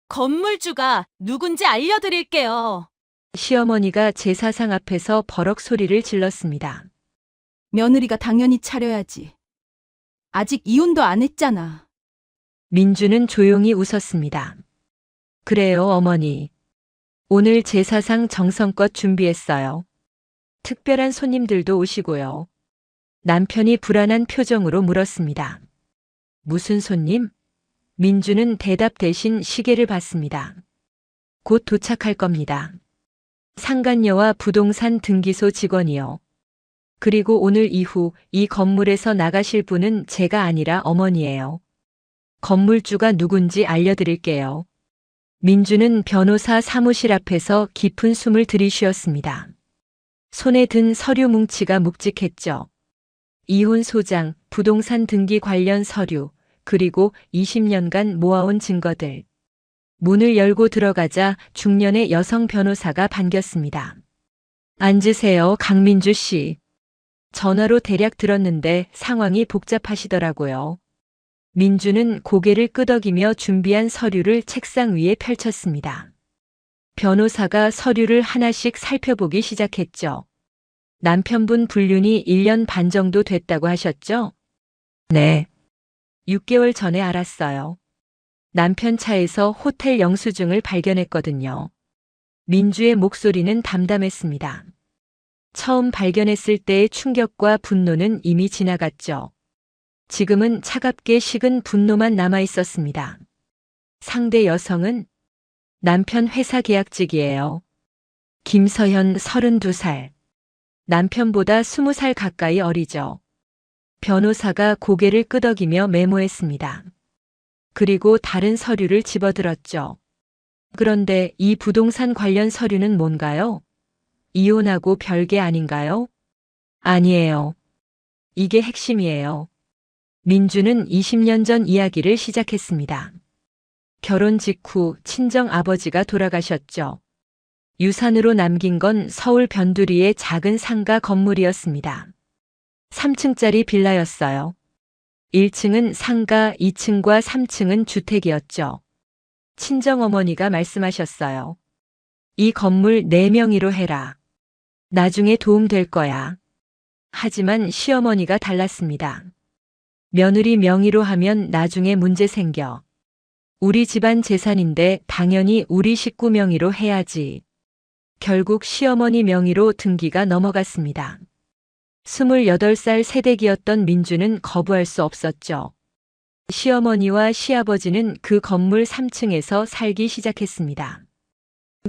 건물주가 누군지 알려드릴게요. 시어머니가 제사상 앞에서 버럭 소리를 질렀습니다. 며느리가 당연히 차려야지. 아직 이혼도 안 했잖아. 민주는 조용히 웃었습니다. 그래요, 어머니. 오늘 제사상 정성껏 준비했어요. 특별한 손님들도 오시고요. 남편이 불안한 표정으로 물었습니다. 무슨 손님? 민주는 대답 대신 시계를 봤습니다. 곧 도착할 겁니다. 상간녀와 부동산 등기소 직원이요. 그리고 오늘 이후 이 건물에서 나가실 분은 제가 아니라 어머니예요. 건물주가 누군지 알려드릴게요. 민주는 변호사 사무실 앞에서 깊은 숨을 들이쉬었습니다. 손에 든 서류 뭉치가 묵직했죠. 이혼 소장, 부동산 등기 관련 서류, 그리고 20년간 모아온 증거들. 문을 열고 들어가자 중년의 여성 변호사가 반겼습니다. 앉으세요, 강민주 씨. 전화로 대략 들었는데 상황이 복잡하시더라고요. 민주는 고개를 끄덕이며 준비한 서류를 책상 위에 펼쳤습니다. 변호사가 서류를 하나씩 살펴보기 시작했죠. 남편분 불륜이 1년 반 정도 됐다고 하셨죠? 네. 6개월 전에 알았어요. 남편 차에서 호텔 영수증을 발견했거든요. 민주의 목소리는 담담했습니다. 처음 발견했을 때의 충격과 분노는 이미 지나갔죠. 지금은 차갑게 식은 분노만 남아 있었습니다. 상대 여성은 남편 회사 계약직이에요. 김서현 32살. 남편보다 20살 가까이 어리죠. 변호사가 고개를 끄덕이며 메모했습니다. 그리고 다른 서류를 집어들었죠. 그런데 이 부동산 관련 서류는 뭔가요? 이혼하고 별개 아닌가요? 아니에요. 이게 핵심이에요. 민주는 20년 전 이야기를 시작했습니다. 결혼 직후 친정 아버지가 돌아가셨죠. 유산으로 남긴 건 서울 변두리의 작은 상가 건물이었습니다. 3층짜리 빌라였어요. 1층은 상가, 2층과 3층은 주택이었죠. 친정어머니가 말씀하셨어요. 이 건물 내 명의로 해라. 나중에 도움 될 거야. 하지만 시어머니가 달랐습니다. 며느리 명의로 하면 나중에 문제 생겨. 우리 집안 재산인데 당연히 우리 식구 명의로 해야지. 결국 시어머니 명의로 등기가 넘어갔습니다. 28살 새댁이었던 민주는 거부할 수 없었죠. 시어머니와 시아버지는 그 건물 3층에서 살기 시작했습니다.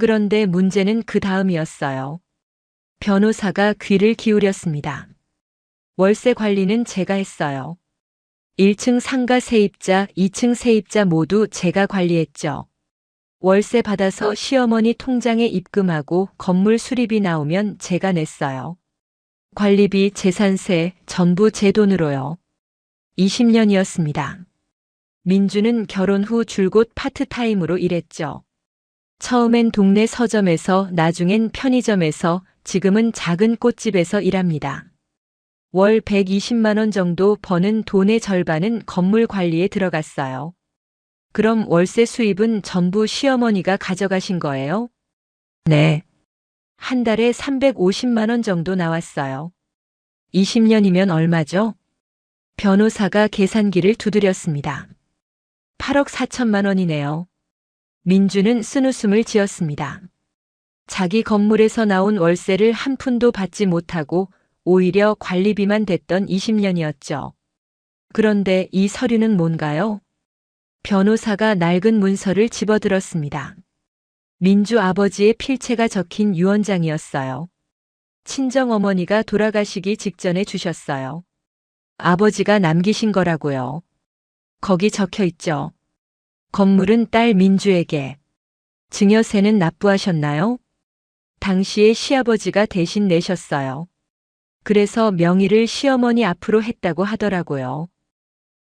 그런데 문제는 그 다음이었어요. 변호사가 귀를 기울였습니다. 월세 관리는 제가 했어요. 1층 상가 세입자, 2층 세입자 모두 제가 관리했죠. 월세 받아서 시어머니 통장에 입금하고 건물 수리비 나오면 제가 냈어요. 관리비, 재산세 전부 제 돈으로요. 20년이었습니다. 민주는 결혼 후 줄곧 파트타임으로 일했죠. 처음엔 동네 서점에서, 나중엔 편의점에서, 지금은 작은 꽃집에서 일합니다. 월 120만 원 정도 버는 돈의 절반은 건물 관리에 들어갔어요. 그럼 월세 수입은 전부 시어머니가 가져가신 거예요? 네. 한 달에 350만 원 정도 나왔어요. 20년이면 얼마죠? 변호사가 계산기를 두드렸습니다. 8억 4천만 원이네요. 민주는 쓴웃음을 지었습니다. 자기 건물에서 나온 월세를 한 푼도 받지 못하고 오히려 관리비만 댔던 20년이었죠. 그런데 이 서류는 뭔가요? 변호사가 낡은 문서를 집어들었습니다. 민주 아버지의 필체가 적힌 유언장이었어요. 친정어머니가 돌아가시기 직전에 주셨어요. 아버지가 남기신 거라고요. 거기 적혀 있죠. 건물은 딸 민주에게. 증여세는 납부하셨나요? 당시에 시아버지가 대신 내셨어요. 그래서 명의를 시어머니 앞으로 했다고 하더라고요.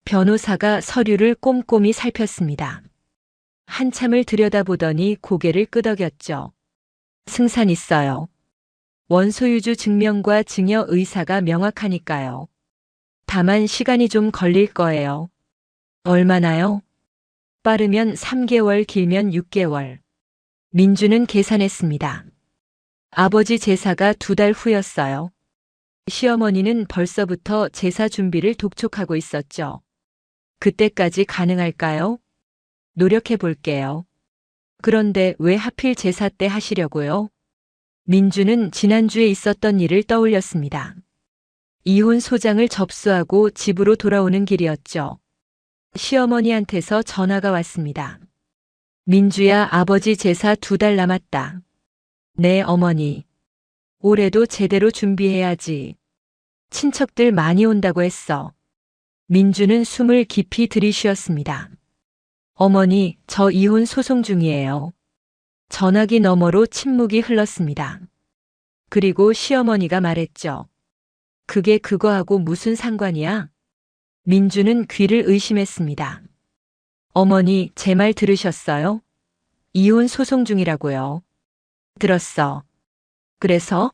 변호사가 서류를 꼼꼼히 살폈습니다. 한참을 들여다보더니 고개를 끄덕였죠. 승산 있어요. 원소유주 증명과 증여 의사가 명확하니까요. 다만 시간이 좀 걸릴 거예요. 얼마나요? 빠르면 3개월, 길면 6개월. 민주는 계산했습니다. 아버지 제사가 2달 후였어요. 시어머니는 벌써부터 제사 준비를 독촉하고 있었죠. 그때까지 가능할까요? 노력해 볼게요. 그런데 왜 하필 제사 때 하시려고요? 민주는 지난주에 있었던 일을 떠올렸습니다. 이혼 소장을 접수하고 집으로 돌아오는 길이었죠. 시어머니한테서 전화가 왔습니다. 민주야, 아버지 제사 2달 남았다. 네, 어머니. 올해도 제대로 준비해야지. 친척들 많이 온다고 했어. 민주는 숨을 깊이 들이쉬었습니다. 어머니, 저 이혼 소송 중이에요. 전화기 너머로 침묵이 흘렀습니다. 그리고 시어머니가 말했죠. 그게 그거하고 무슨 상관이야? 민주는 귀를 의심했습니다. 어머니, 제 말 들으셨어요? 이혼 소송 중이라고요. 들었어. 그래서?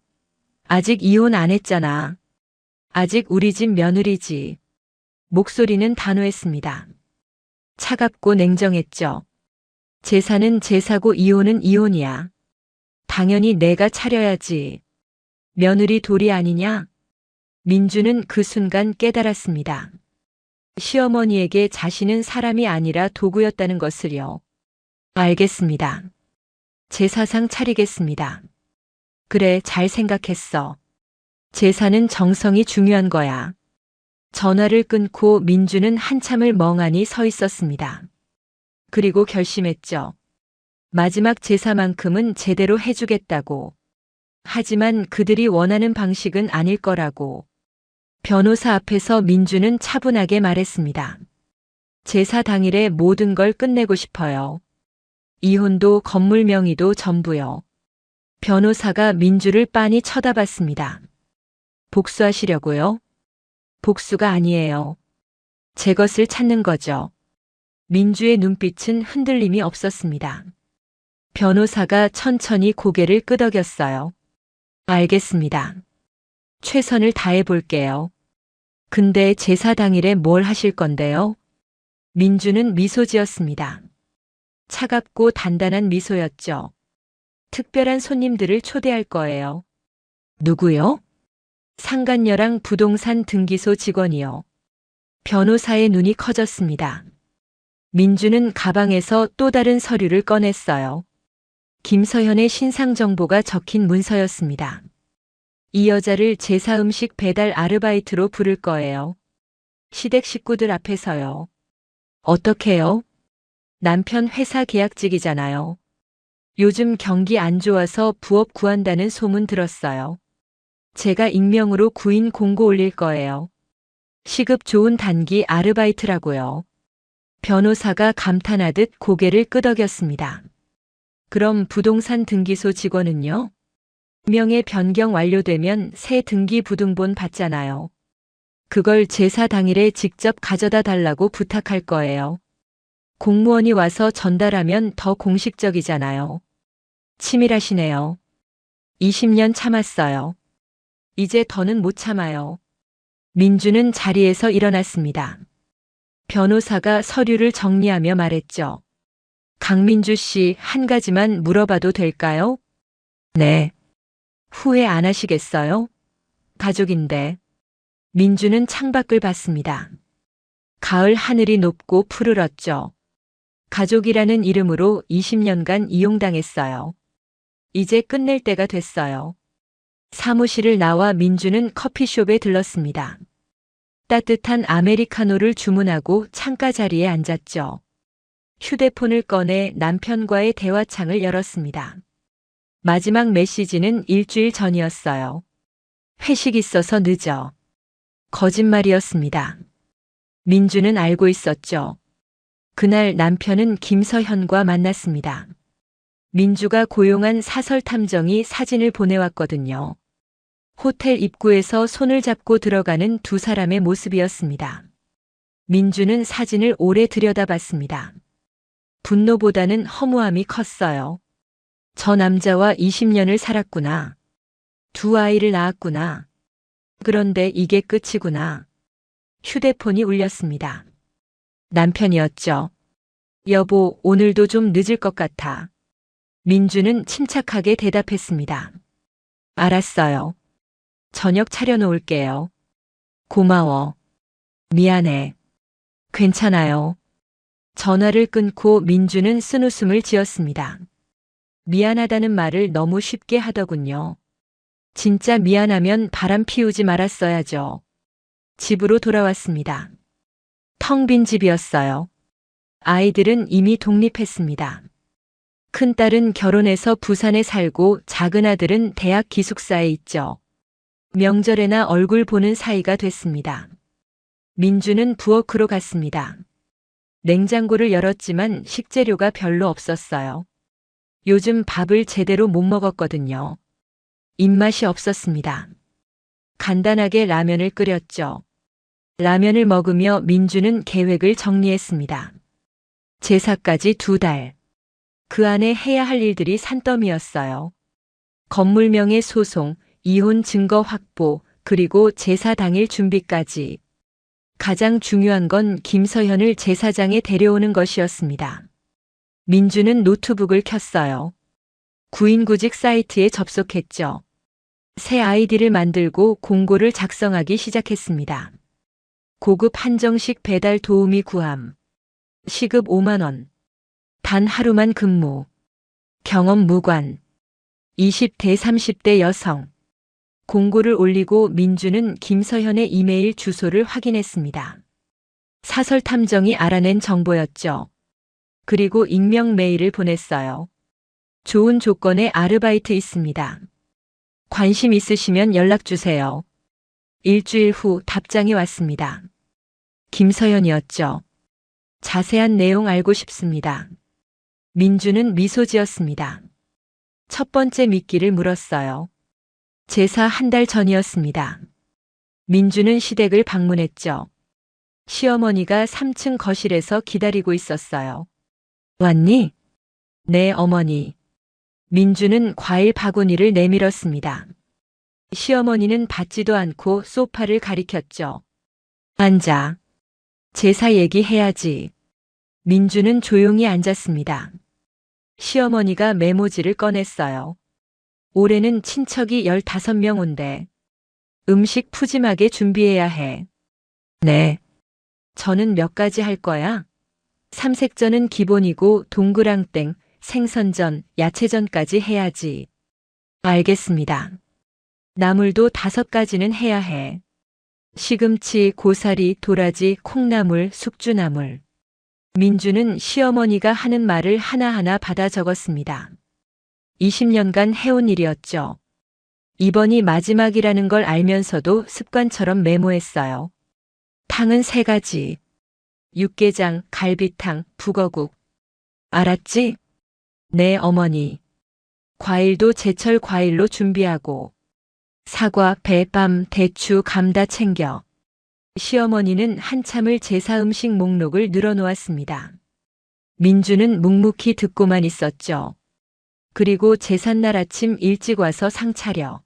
아직 이혼 안 했잖아. 아직 우리 집 며느리지. 목소리는 단호했습니다. 차갑고 냉정했죠. 제사는 제사고 이혼은 이혼이야. 당연히 내가 차려야지. 며느리 도리 아니냐? 민주는 그 순간 깨달았습니다. 시어머니에게 자신은 사람이 아니라 도구였다는 것을요. 알겠습니다. 제사상 차리겠습니다. 그래, 잘 생각했어. 제사는 정성이 중요한 거야. 전화를 끊고 민주는 한참을 멍하니 서 있었습니다. 그리고 결심했죠. 마지막 제사만큼은 제대로 해주겠다고. 하지만 그들이 원하는 방식은 아닐 거라고. 변호사 앞에서 민주는 차분하게 말했습니다. 제사 당일에 모든 걸 끝내고 싶어요. 이혼도 건물 명의도 전부요. 변호사가 민주를 빤히 쳐다봤습니다. 복수하시려고요? 복수가 아니에요. 제 것을 찾는 거죠. 민주의 눈빛은 흔들림이 없었습니다. 변호사가 천천히 고개를 끄덕였어요. 알겠습니다. 최선을 다해 볼게요. 근데 제사 당일에 뭘 하실 건데요? 민주는 미소 지었습니다. 차갑고 단단한 미소였죠. 특별한 손님들을 초대할 거예요. 누구요? 상간녀랑 부동산 등기소 직원이요. 변호사의 눈이 커졌습니다. 민주는 가방에서 또 다른 서류를 꺼냈어요. 김서현의 신상 정보가 적힌 문서였습니다. 이 여자를 제사 음식 배달 아르바이트로 부를 거예요. 시댁 식구들 앞에서요. 어떻게요? 남편 회사 계약직이잖아요. 요즘 경기 안 좋아서 부업 구한다는 소문 들었어요. 제가 익명으로 구인 공고 올릴 거예요. 시급 좋은 단기 아르바이트라고요. 변호사가 감탄하듯 고개를 끄덕였습니다. 그럼 부동산 등기소 직원은요? 명예 변경 완료되면 새 등기 부등본 받잖아요. 그걸 제사 당일에 직접 가져다 달라고 부탁할 거예요. 공무원이 와서 전달하면 더 공식적이잖아요. 치밀하시네요. 20년 참았어요. 이제 더는 못 참아요. 민주는 자리에서 일어났습니다. 변호사가 서류를 정리하며 말했죠. 강민주 씨, 한 가지만 물어봐도 될까요? 네. 후회 안 하시겠어요? 가족인데. 민주는 창밖을 봤습니다. 가을 하늘이 높고 푸르렀죠. 가족이라는 이름으로 20년간 이용당했어요. 이제 끝낼 때가 됐어요. 사무실을 나와 민주는 커피숍에 들렀습니다. 따뜻한 아메리카노를 주문하고 창가 자리에 앉았죠. 휴대폰을 꺼내 남편과의 대화창을 열었습니다. 마지막 메시지는 일주일 전이었어요. 회식 있어서 늦어. 거짓말이었습니다. 민주는 알고 있었죠. 그날 남편은 김서현과 만났습니다. 민주가 고용한 사설 탐정이 사진을 보내왔거든요. 호텔 입구에서 손을 잡고 들어가는 두 사람의 모습이었습니다. 민주는 사진을 오래 들여다봤습니다. 분노보다는 허무함이 컸어요. 저 남자와 20년을 살았구나. 두 아이를 낳았구나. 그런데 이게 끝이구나. 휴대폰이 울렸습니다. 남편이었죠. 여보, 오늘도 좀 늦을 것 같아. 민주는 침착하게 대답했습니다. 알았어요. 저녁 차려놓을게요. 고마워. 미안해. 괜찮아요. 전화를 끊고 민주는 쓴웃음을 지었습니다. 미안하다는 말을 너무 쉽게 하더군요. 진짜 미안하면 바람 피우지 말았어야죠. 집으로 돌아왔습니다. 텅 빈 집이었어요. 아이들은 이미 독립했습니다. 큰딸은 결혼해서 부산에 살고 작은 아들은 대학 기숙사에 있죠. 명절에나 얼굴 보는 사이가 됐습니다. 민주는 부엌으로 갔습니다. 냉장고를 열었지만 식재료가 별로 없었어요. 요즘 밥을 제대로 못 먹었거든요. 입맛이 없었습니다. 간단하게 라면을 끓였죠. 라면을 먹으며 민주는 계획을 정리했습니다. 제사까지 2달. 그 안에 해야 할 일들이 산더미였어요. 건물명의 소송, 이혼 증거 확보, 그리고 제사 당일 준비까지. 가장 중요한 건 김서현을 제사장에 데려오는 것이었습니다. 민주는 노트북을 켰어요. 구인구직 사이트에 접속했죠. 새 아이디를 만들고 공고를 작성하기 시작했습니다. 고급 한정식 배달 도우미 구함. 시급 5만 원. 단 하루만 근무. 경험 무관. 20대 30대 여성. 공고를 올리고 민주는 김서현의 이메일 주소를 확인했습니다. 사설 탐정이 알아낸 정보였죠. 그리고 익명 메일을 보냈어요. 좋은 조건의 아르바이트 있습니다. 관심 있으시면 연락 주세요. 일주일 후 답장이 왔습니다. 김서현이었죠. 자세한 내용 알고 싶습니다. 민주는 미소 지었습니다. 첫 번째 미끼를 물었어요. 제사 1달 전이었습니다. 민주는 시댁을 방문했죠. 시어머니가 3층 거실에서 기다리고 있었어요. 왔니? 네, 어머니. 민주는 과일 바구니를 내밀었습니다. 시어머니는 받지도 않고 소파를 가리켰죠. 앉아. 제사 얘기해야지. 민주는 조용히 앉았습니다. 시어머니가 메모지를 꺼냈어요. 올해는 친척이 15명 온대. 음식 푸짐하게 준비해야 해. 네. 저는 몇 가지 할 거야? 삼색전은 기본이고 동그랑땡, 생선전, 야채전까지 해야지. 알겠습니다. 나물도 5가지는 해야 해. 시금치, 고사리, 도라지, 콩나물, 숙주나물. 민주는 시어머니가 하는 말을 하나하나 받아 적었습니다. 20년간 해온 일이었죠. 이번이 마지막이라는 걸 알면서도 습관처럼 메모했어요. 탕은 3가지. 육개장, 갈비탕, 북어국. 알았지? 네, 어머니. 과일도 제철 과일로 준비하고. 사과, 배, 밤, 대추, 감 다 챙겨. 시어머니는 한참을 제사 음식 목록을 늘어놓았습니다. 민주는 묵묵히 듣고만 있었죠. 그리고 제삿날 아침 일찍 와서 상 차려.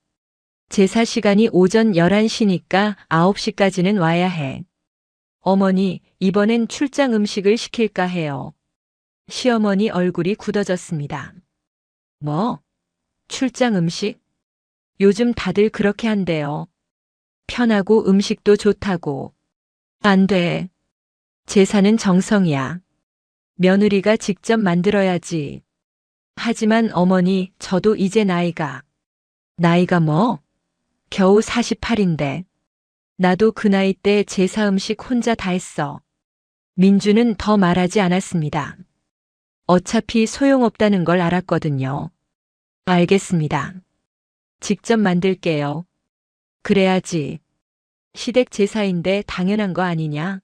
제사 시간이 오전 11시니까 9시까지는 와야 해. 어머니, 이번엔 출장 음식을 시킬까 해요. 시어머니 얼굴이 굳어졌습니다. 뭐? 출장 음식? 요즘 다들 그렇게 한대요. 편하고 음식도 좋다고. 안 돼. 제사는 정성이야. 며느리가 직접 만들어야지. 하지만 어머니, 저도 이제 나이가 뭐? 겨우 48인데. 나도 그 나이 때 제사 음식 혼자 다 했어. 민주는 더 말하지 않았습니다. 어차피 소용없다는 걸 알았거든요. 알겠습니다. 직접 만들게요. 그래야지. 시댁 제사인데 당연한 거 아니냐?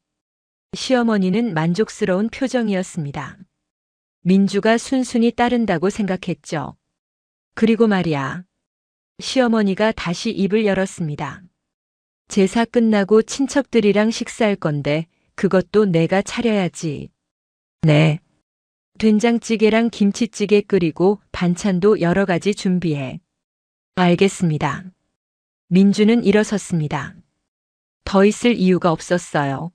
시어머니는 만족스러운 표정이었습니다. 민주가 순순히 따른다고 생각했죠. 그리고 말이야. 시어머니가 다시 입을 열었습니다. 제사 끝나고 친척들이랑 식사할 건데 그것도 내가 차려야지. 네. 된장찌개랑 김치찌개 끓이고 반찬도 여러 가지 준비해. 알겠습니다. 민주는 일어섰습니다. 더 있을 이유가 없었어요.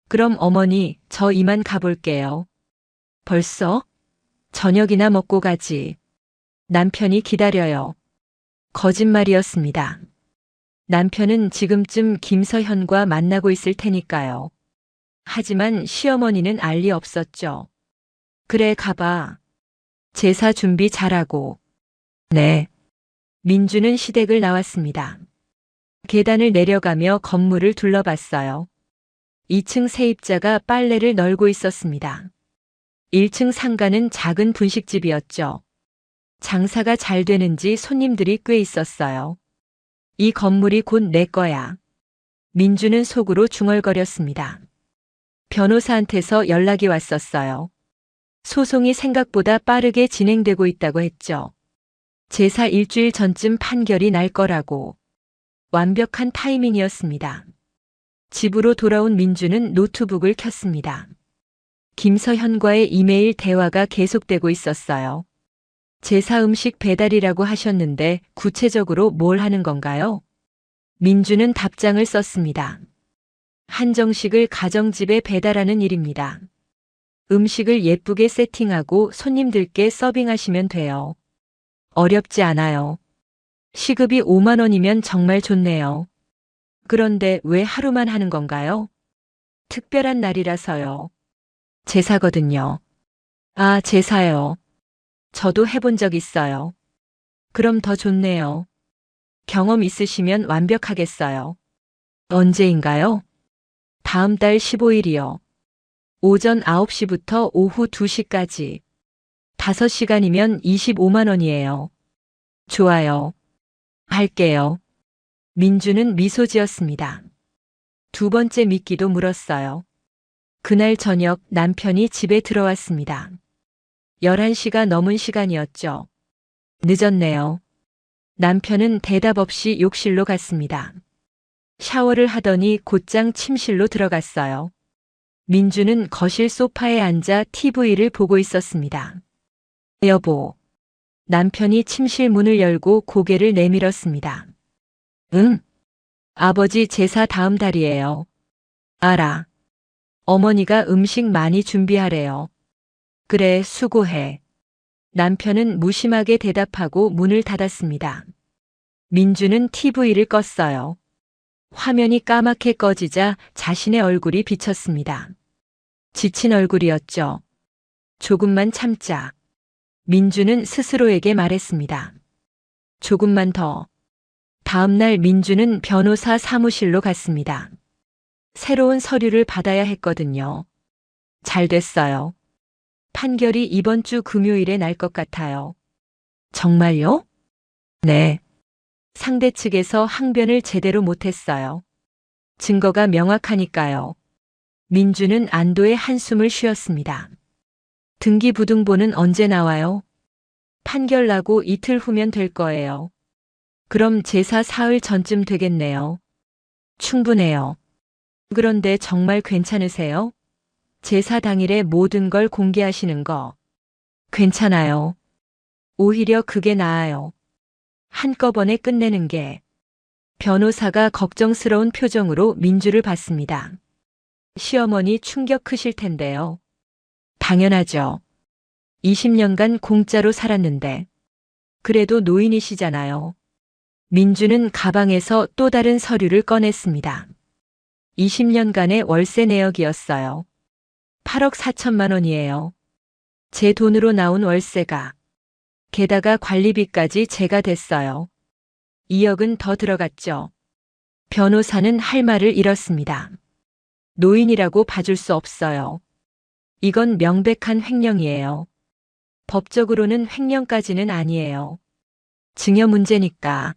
그럼 어머니, 저 이만 가볼게요. 벌써? 저녁이나 먹고 가지. 남편이 기다려요. 거짓말이었습니다. 남편은 지금쯤 김서현과 만나고 있을 테니까요. 하지만 시어머니는 알 리 없었죠. 그래, 가봐. 제사 준비 잘하고. 네. 민주는 시댁을 나왔습니다. 계단을 내려가며 건물을 둘러봤어요. 2층 세입자가 빨래를 널고 있었습니다. 1층 상가는 작은 분식집이었죠. 장사가 잘 되는지 손님들이 꽤 있었어요. 이 건물이 곧 내 거야. 민주는 속으로 중얼거렸습니다. 변호사한테서 연락이 왔었어요. 소송이 생각보다 빠르게 진행되고 있다고 했죠. 제사 일주일 전쯤 판결이 날 거라고. 완벽한 타이밍이었습니다. 집으로 돌아온 민주는 노트북을 켰습니다. 김서현과의 이메일 대화가 계속되고 있었어요. 제사 음식 배달이라고 하셨는데 구체적으로 뭘 하는 건가요? 민주는 답장을 썼습니다. 한정식을 가정집에 배달하는 일입니다. 음식을 예쁘게 세팅하고 손님들께 서빙하시면 돼요. 어렵지 않아요. 시급이 5만 원이면 정말 좋네요. 그런데 왜 하루만 하는 건가요? 특별한 날이라서요. 제사거든요. 아, 제사요. 저도 해본 적 있어요. 그럼 더 좋네요. 경험 있으시면 완벽하겠어요. 언제인가요? 다음 달 15일이요. 오전 9시부터 오후 2시까지. 5시간이면 25만 원이에요. 좋아요. 할게요. 민주는 미소 지었습니다. 두 번째 미끼도 물었어요. 그날 저녁 남편이 집에 들어왔습니다. 11시가 넘은 시간이었죠. 늦었네요. 남편은 대답 없이 욕실로 갔습니다. 샤워를 하더니 곧장 침실로 들어갔어요. 민주는 거실 소파에 앉아 TV를 보고 있었습니다. 여보. 남편이 침실 문을 열고 고개를 내밀었습니다. 응? 아버지 제사 다음 달이에요. 알아. 어머니가 음식 많이 준비하래요. 그래, 수고해. 남편은 무심하게 대답하고 문을 닫았습니다. 민주는 TV를 껐어요. 화면이 까맣게 꺼지자 자신의 얼굴이 비쳤습니다. 지친 얼굴이었죠. 조금만 참자. 민주는 스스로에게 말했습니다. 조금만 더. 다음 날 민주는 변호사 사무실로 갔습니다. 새로운 서류를 받아야 했거든요. 잘 됐어요. 판결이 이번 주 금요일에 날 것 같아요. 정말요? 네. 상대 측에서 항변을 제대로 못했어요. 증거가 명확하니까요. 민주는 안도의 한숨을 쉬었습니다. 등기부등본은 언제 나와요? 판결 나고 이틀 후면 될 거예요. 그럼 제사 사흘 전쯤 되겠네요. 충분해요. 그런데 정말 괜찮으세요? 제사 당일에 모든 걸 공개하시는 거. 괜찮아요. 오히려 그게 나아요. 한꺼번에 끝내는 게. 변호사가 걱정스러운 표정으로 민주를 봤습니다. 시어머니 충격 크실 텐데요. 당연하죠. 20년간 공짜로 살았는데. 그래도 노인이시잖아요. 민주는 가방에서 또 다른 서류를 꺼냈습니다. 20년간의 월세 내역이었어요. 8억 4천만 원이에요. 제 돈으로 나온 월세가. 게다가 관리비까지 제가 됐어요. 2억은 더 들어갔죠. 변호사는 할 말을 잃었습니다. 노인이라고 봐줄 수 없어요. 이건 명백한 횡령이에요. 법적으로는 횡령까지는 아니에요. 증여 문제니까.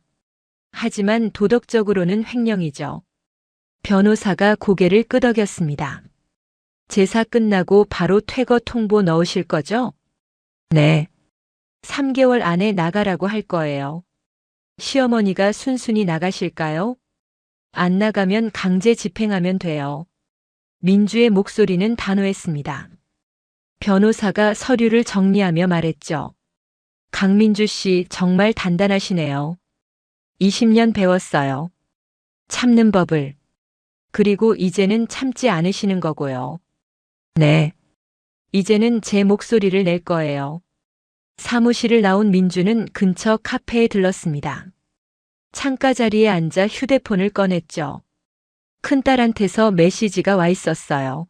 하지만 도덕적으로는 횡령이죠. 변호사가 고개를 끄덕였습니다. 제사 끝나고 바로 퇴거 통보 넣으실 거죠? 네. 3개월 안에 나가라고 할 거예요. 시어머니가 순순히 나가실까요? 안 나가면 강제 집행하면 돼요. 민주의 목소리는 단호했습니다. 변호사가 서류를 정리하며 말했죠. 강민주 씨 정말 단단하시네요. 20년 배웠어요. 참는 법을. 그리고 이제는 참지 않으시는 거고요. 네. 이제는 제 목소리를 낼 거예요. 사무실을 나온 민주는 근처 카페에 들렀습니다. 창가 자리에 앉아 휴대폰을 꺼냈죠. 큰딸한테서 메시지가 와 있었어요.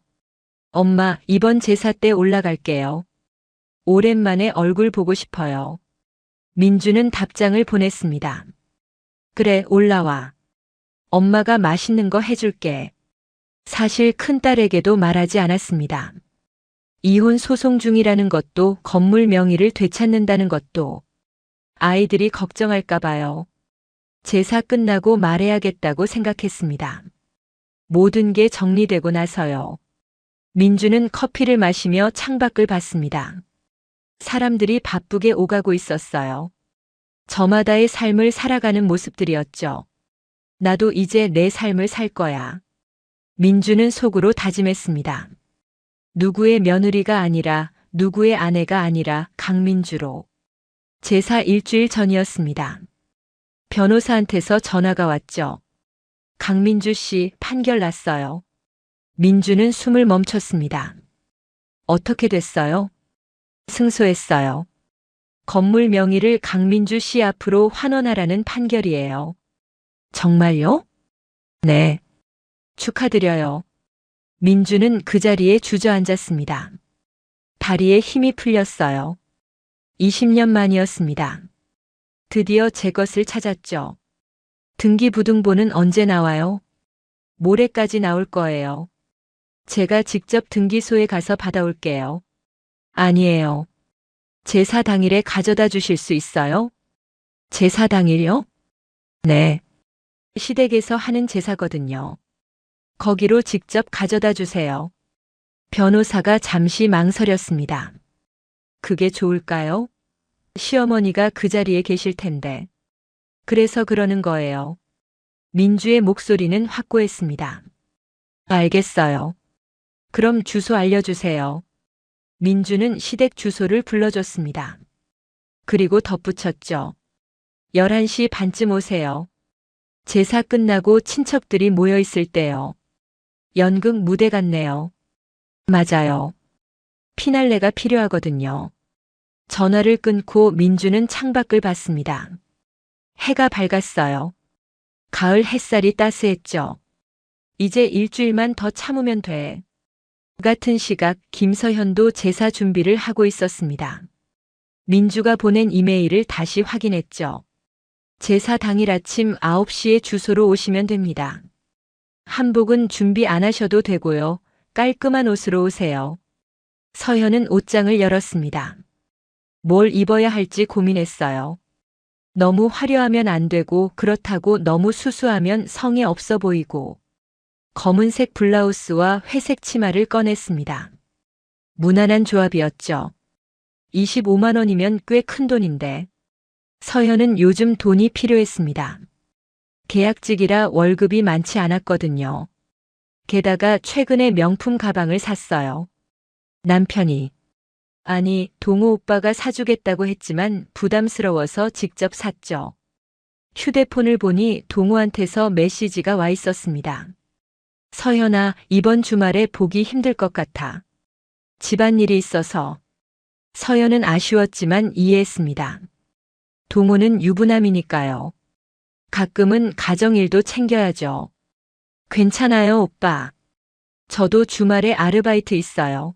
엄마, 이번 제사 때 올라갈게요. 오랜만에 얼굴 보고 싶어요. 민주는 답장을 보냈습니다. 그래, 올라와. 엄마가 맛있는 거 해줄게. 사실 큰딸에게도 말하지 않았습니다. 이혼 소송 중이라는 것도, 건물 명의를 되찾는다는 것도 아이들이 걱정할까 봐요. 제사 끝나고 말해야겠다고 생각했습니다. 모든 게 정리되고 나서요. 민주는 커피를 마시며 창밖을 봤습니다. 사람들이 바쁘게 오가고 있었어요. 저마다의 삶을 살아가는 모습들이었죠. 나도 이제 내 삶을 살 거야. 민주는 속으로 다짐했습니다. 누구의 며느리가 아니라, 누구의 아내가 아니라 강민주로. 제사 일주일 전이었습니다. 변호사한테서 전화가 왔죠. 강민주 씨, 판결 났어요. 민주는 숨을 멈췄습니다. 어떻게 됐어요? 승소했어요. 건물 명의를 강민주 씨 앞으로 환원하라는 판결이에요. 정말요? 네. 축하드려요. 민주는 그 자리에 주저앉았습니다. 다리에 힘이 풀렸어요. 20년 만이었습니다. 드디어 제 것을 찾았죠. 등기부등본은 언제 나와요? 모레까지 나올 거예요. 제가 직접 등기소에 가서 받아올게요. 아니에요. 제사 당일에 가져다 주실 수 있어요? 제사 당일요? 네. 시댁에서 하는 제사거든요. 거기로 직접 가져다 주세요. 변호사가 잠시 망설였습니다. 그게 좋을까요? 시어머니가 그 자리에 계실 텐데. 그래서 그러는 거예요. 민주의 목소리는 확고했습니다. 알겠어요. 그럼 주소 알려주세요. 민주는 시댁 주소를 불러줬습니다. 그리고 덧붙였죠. 11시 반쯤 오세요. 제사 끝나고 친척들이 모여 있을 때요. 연극 무대 같네요. 맞아요. 피날레가 필요하거든요. 전화를 끊고 민주는 창밖을 봤습니다. 해가 밝았어요. 가을 햇살이 따스했죠. 이제 일주일만 더 참으면 돼. 같은 시각 김서현도 제사 준비를 하고 있었습니다. 민주가 보낸 이메일을 다시 확인했죠. 제사 당일 아침 9시에 주소로 오시면 됩니다. 한복은 준비 안 하셔도 되고요. 깔끔한 옷으로 오세요. 서현은 옷장을 열었습니다. 뭘 입어야 할지 고민했어요. 너무 화려하면 안 되고 그렇다고 너무 수수하면 성의 없어 보이고 검은색 블라우스와 회색 치마를 꺼냈습니다. 무난한 조합이었죠. 25만 원이면 꽤 큰 돈인데 서현은 요즘 돈이 필요했습니다. 계약직이라 월급이 많지 않았거든요. 게다가 최근에 명품 가방을 샀어요. 남편이 아니, 동호 오빠가 사주겠다고 했지만 부담스러워서 직접 샀죠. 휴대폰을 보니 동호한테서 메시지가 와 있었습니다. 서현아, 이번 주말에 보기 힘들 것 같아. 집안일이 있어서. 서현은 아쉬웠지만 이해했습니다. 동호는 유부남이니까요. 가끔은 가정일도 챙겨야죠. 괜찮아요, 오빠. 저도 주말에 아르바이트 있어요.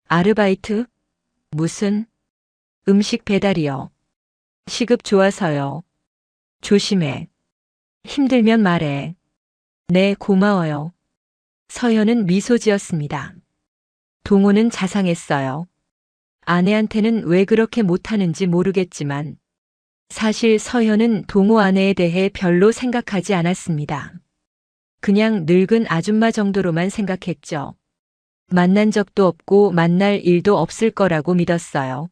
아르바이트? 무슨? 음식 배달이요. 시급 좋아서요. 조심해. 힘들면 말해. 네, 고마워요. 서현은 미소 지었습니다. 동호는 자상했어요. 아내한테는 왜 그렇게 못하는지 모르겠지만 사실 서현은 동호 아내에 대해 별로 생각하지 않았습니다. 그냥 늙은 아줌마 정도로만 생각했죠. 만난 적도 없고 만날 일도 없을 거라고 믿었어요.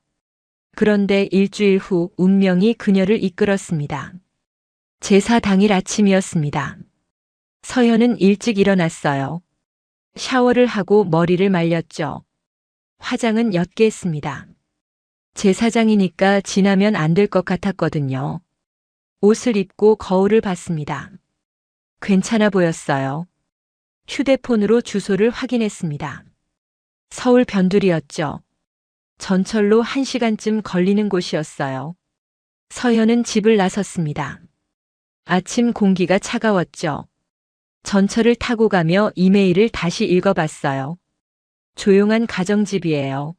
그런데 일주일 후 운명이 그녀를 이끌었습니다. 제사 당일 아침이었습니다. 서현은 일찍 일어났어요. 샤워를 하고 머리를 말렸죠. 화장은 옅게 했습니다. 제사장이니까 지나면 안 될 것 같았거든요. 옷을 입고 거울을 봤습니다. 괜찮아 보였어요. 휴대폰으로 주소를 확인했습니다. 서울 변두리였죠. 전철로 1시간쯤 걸리는 곳이었어요. 서현은 집을 나섰습니다. 아침 공기가 차가웠죠. 전철을 타고 가며 이메일을 다시 읽어봤어요. 조용한 가정집이에요.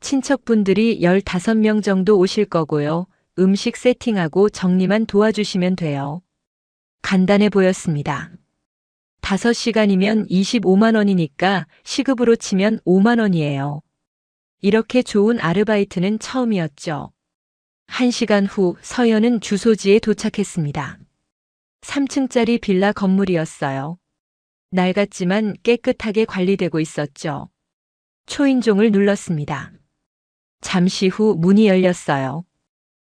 친척분들이 15명 정도 오실 거고요. 음식 세팅하고 정리만 도와주시면 돼요. 간단해 보였습니다. 5시간이면 25만 원이니까 시급으로 치면 5만 원이에요. 이렇게 좋은 아르바이트는 처음이었죠. 1시간 후 서연은 주소지에 도착했습니다. 3층짜리 빌라 건물이었어요. 낡았지만 깨끗하게 관리되고 있었죠. 초인종을 눌렀습니다. 잠시 후 문이 열렸어요.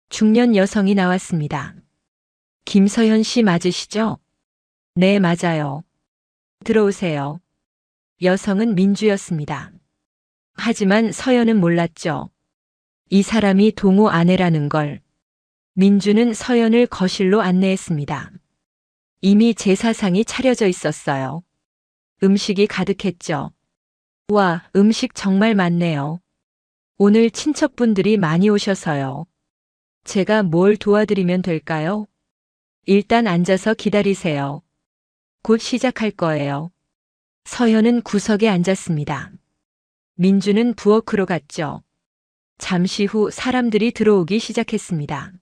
중년 여성이 나왔습니다. 김서현 씨 맞으시죠? 네, 맞아요. 들어오세요. 여성은 민주였습니다. 하지만 서연은 몰랐죠. 이 사람이 동호 아내라는 걸. 민주는 서연을 거실로 안내했습니다. 이미 제사상이 차려져 있었어요. 음식이 가득했죠. 와, 음식 정말 많네요. 오늘 친척분들이 많이 오셔서요. 제가 뭘 도와드리면 될까요? 일단 앉아서 기다리세요. 곧 시작할 거예요. 서현은 구석에 앉았습니다. 민주는 부엌으로 갔죠. 잠시 후 사람들이 들어오기 시작했습니다.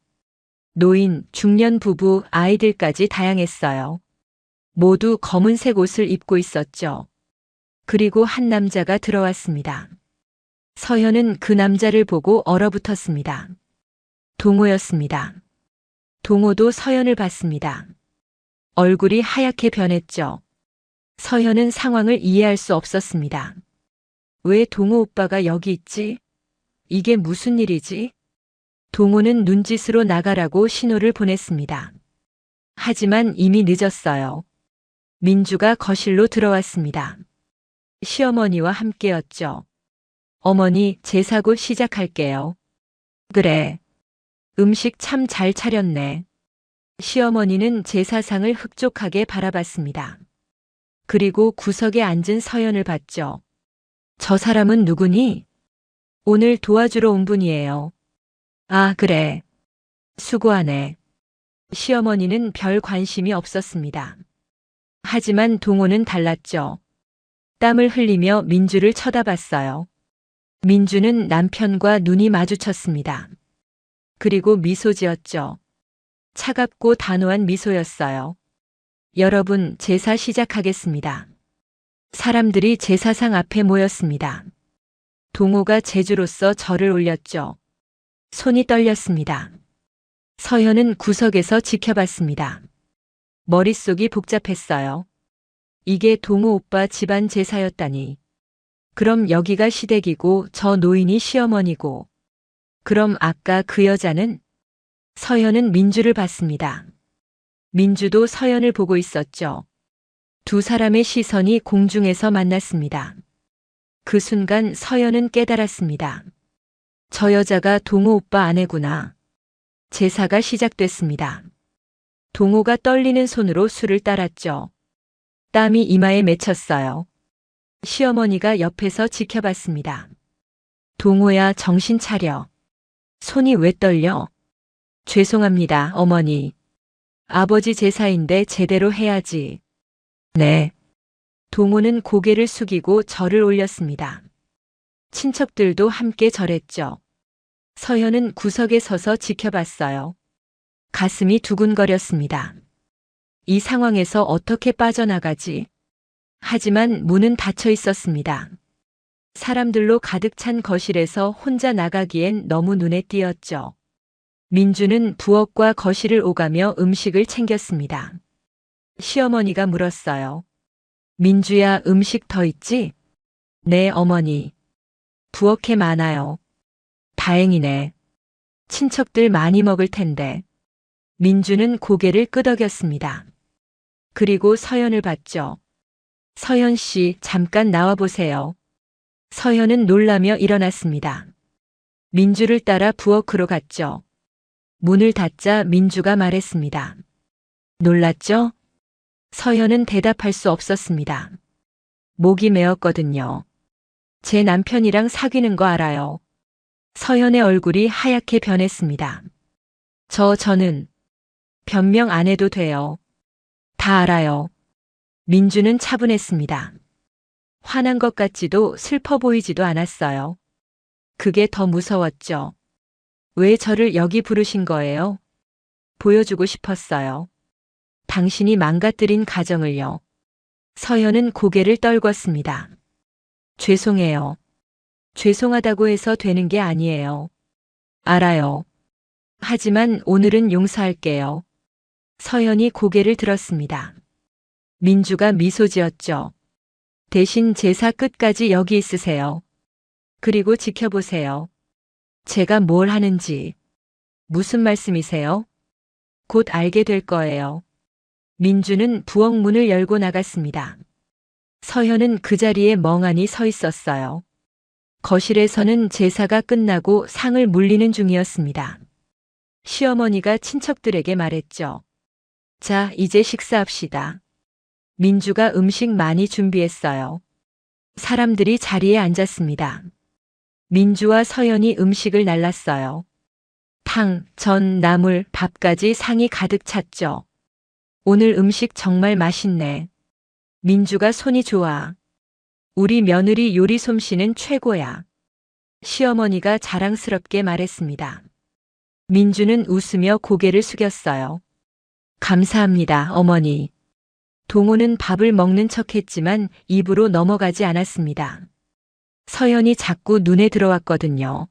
노인, 중년 부부, 아이들까지 다양했어요. 모두 검은색 옷을 입고 있었죠. 그리고 한 남자가 들어왔습니다. 서현은 그 남자를 보고 얼어붙었습니다. 동호였습니다. 동호도 서현을 봤습니다. 얼굴이 하얗게 변했죠. 서현은 상황을 이해할 수 없었습니다. 왜 동호 오빠가 여기 있지? 이게 무슨 일이지? 동호는 눈짓으로 나가라고 신호를 보냈습니다. 하지만 이미 늦었어요. 민주가 거실로 들어왔습니다. 시어머니와 함께였죠. 어머니, 제사 곧 시작할게요. 그래. 음식 참 잘 차렸네. 시어머니는 제사상을 흡족하게 바라봤습니다. 그리고 구석에 앉은 서연을 봤죠. 저 사람은 누구니? 오늘 도와주러 온 분이에요. 아, 그래. 수고하네. 시어머니는 별 관심이 없었습니다. 하지만 동호는 달랐죠. 땀을 흘리며 민주를 쳐다봤어요. 민주는 남편과 눈이 마주쳤습니다. 그리고 미소 지었죠. 차갑고 단호한 미소였어요. 여러분, 제사 시작하겠습니다. 사람들이 제사상 앞에 모였습니다. 동호가 제주로서 절을 올렸죠. 손이 떨렸습니다. 서현은 구석에서 지켜봤습니다. 머릿속이 복잡했어요. 이게 동호 오빠 집안 제사였다니. 그럼 여기가 시댁이고 저 노인이 시어머니고. 그럼 아까 그 여자는? 서현은 민주를 봤습니다. 민주도 서현을 보고 있었죠. 두 사람의 시선이 공중에서 만났습니다. 그 순간 서현은 깨달았습니다. 저 여자가 동호 오빠 아내구나. 제사가 시작됐습니다. 동호가 떨리는 손으로 술을 따랐죠. 땀이 이마에 맺혔어요. 시어머니가 옆에서 지켜봤습니다. 동호야, 정신 차려. 손이 왜 떨려? 죄송합니다, 어머니. 아버지 제사인데 제대로 해야지. 네. 동호는 고개를 숙이고 절을 올렸습니다. 친척들도 함께 절했죠. 서현은 구석에 서서 지켜봤어요. 가슴이 두근거렸습니다. 이 상황에서 어떻게 빠져나가지? 하지만 문은 닫혀 있었습니다. 사람들로 가득 찬 거실에서 혼자 나가기엔 너무 눈에 띄었죠. 민주는 부엌과 거실을 오가며 음식을 챙겼습니다. 시어머니가 물었어요. 민주야, 음식 더 있지? 네, 어머니. 부엌에 많아요. 다행이네. 친척들 많이 먹을 텐데. 민주는 고개를 끄덕였습니다. 그리고 서연을 봤죠. 서연 씨, 잠깐 나와보세요. 서연은 놀라며 일어났습니다. 민주를 따라 부엌으로 갔죠. 문을 닫자 민주가 말했습니다. 놀랐죠? 서연은 대답할 수 없었습니다. 목이 메었거든요. 제 남편이랑 사귀는 거 알아요. 서연의 얼굴이 하얗게 변했습니다. 저는 변명 안 해도 돼요. 다 알아요. 민주는 차분했습니다. 화난 것 같지도 슬퍼 보이지도 않았어요. 그게 더 무서웠죠. 왜 저를 여기 부르신 거예요? 보여주고 싶었어요. 당신이 망가뜨린 가정을요. 서연은 고개를 떨궜습니다. 죄송해요. 죄송하다고 해서 되는 게 아니에요. 알아요. 하지만 오늘은 용서할게요. 서연이 고개를 들었습니다. 민주가 미소 지었죠. 대신 제사 끝까지 여기 있으세요. 그리고 지켜보세요. 제가 뭘 하는지. 무슨 말씀이세요? 곧 알게 될 거예요. 민주는 부엌 문을 열고 나갔습니다. 서현은 그 자리에 멍하니 서 있었어요. 거실에서는 제사가 끝나고 상을 물리는 중이었습니다. 시어머니가 친척들에게 말했죠. 자, 이제 식사합시다. 민주가 음식 많이 준비했어요. 사람들이 자리에 앉았습니다. 민주와 서연이 음식을 날랐어요. 탕, 전, 나물, 밥까지 상이 가득 찼죠. 오늘 음식 정말 맛있네. 민주가 손이 좋아. 우리 며느리 요리 솜씨는 최고야. 시어머니가 자랑스럽게 말했습니다. 민주는 웃으며 고개를 숙였어요. 감사합니다, 어머니. 동호는 밥을 먹는 척했지만 입으로 넘어가지 않았습니다. 서연이 자꾸 눈에 들어왔거든요.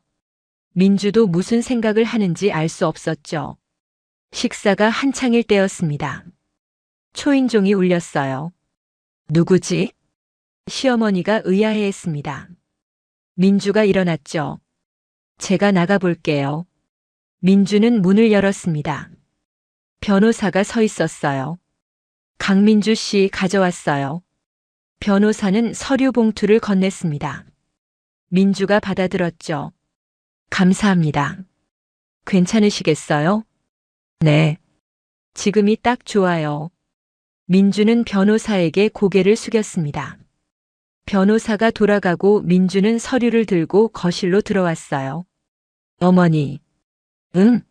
민주도 무슨 생각을 하는지 알 수 없었죠. 식사가 한창일 때였습니다. 초인종이 울렸어요. 누구지? 시어머니가 의아해했습니다. 민주가 일어났죠. 제가 나가볼게요. 민주는 문을 열었습니다. 변호사가 서 있었어요. 강민주 씨 가져왔어요. 변호사는 서류 봉투를 건넸습니다. 민주가 받아들었죠. 감사합니다. 괜찮으시겠어요? 네. 지금이 딱 좋아요. 민주는 변호사에게 고개를 숙였습니다. 변호사가 돌아가고 민주는 서류를 들고 거실로 들어왔어요. 어머니. 응?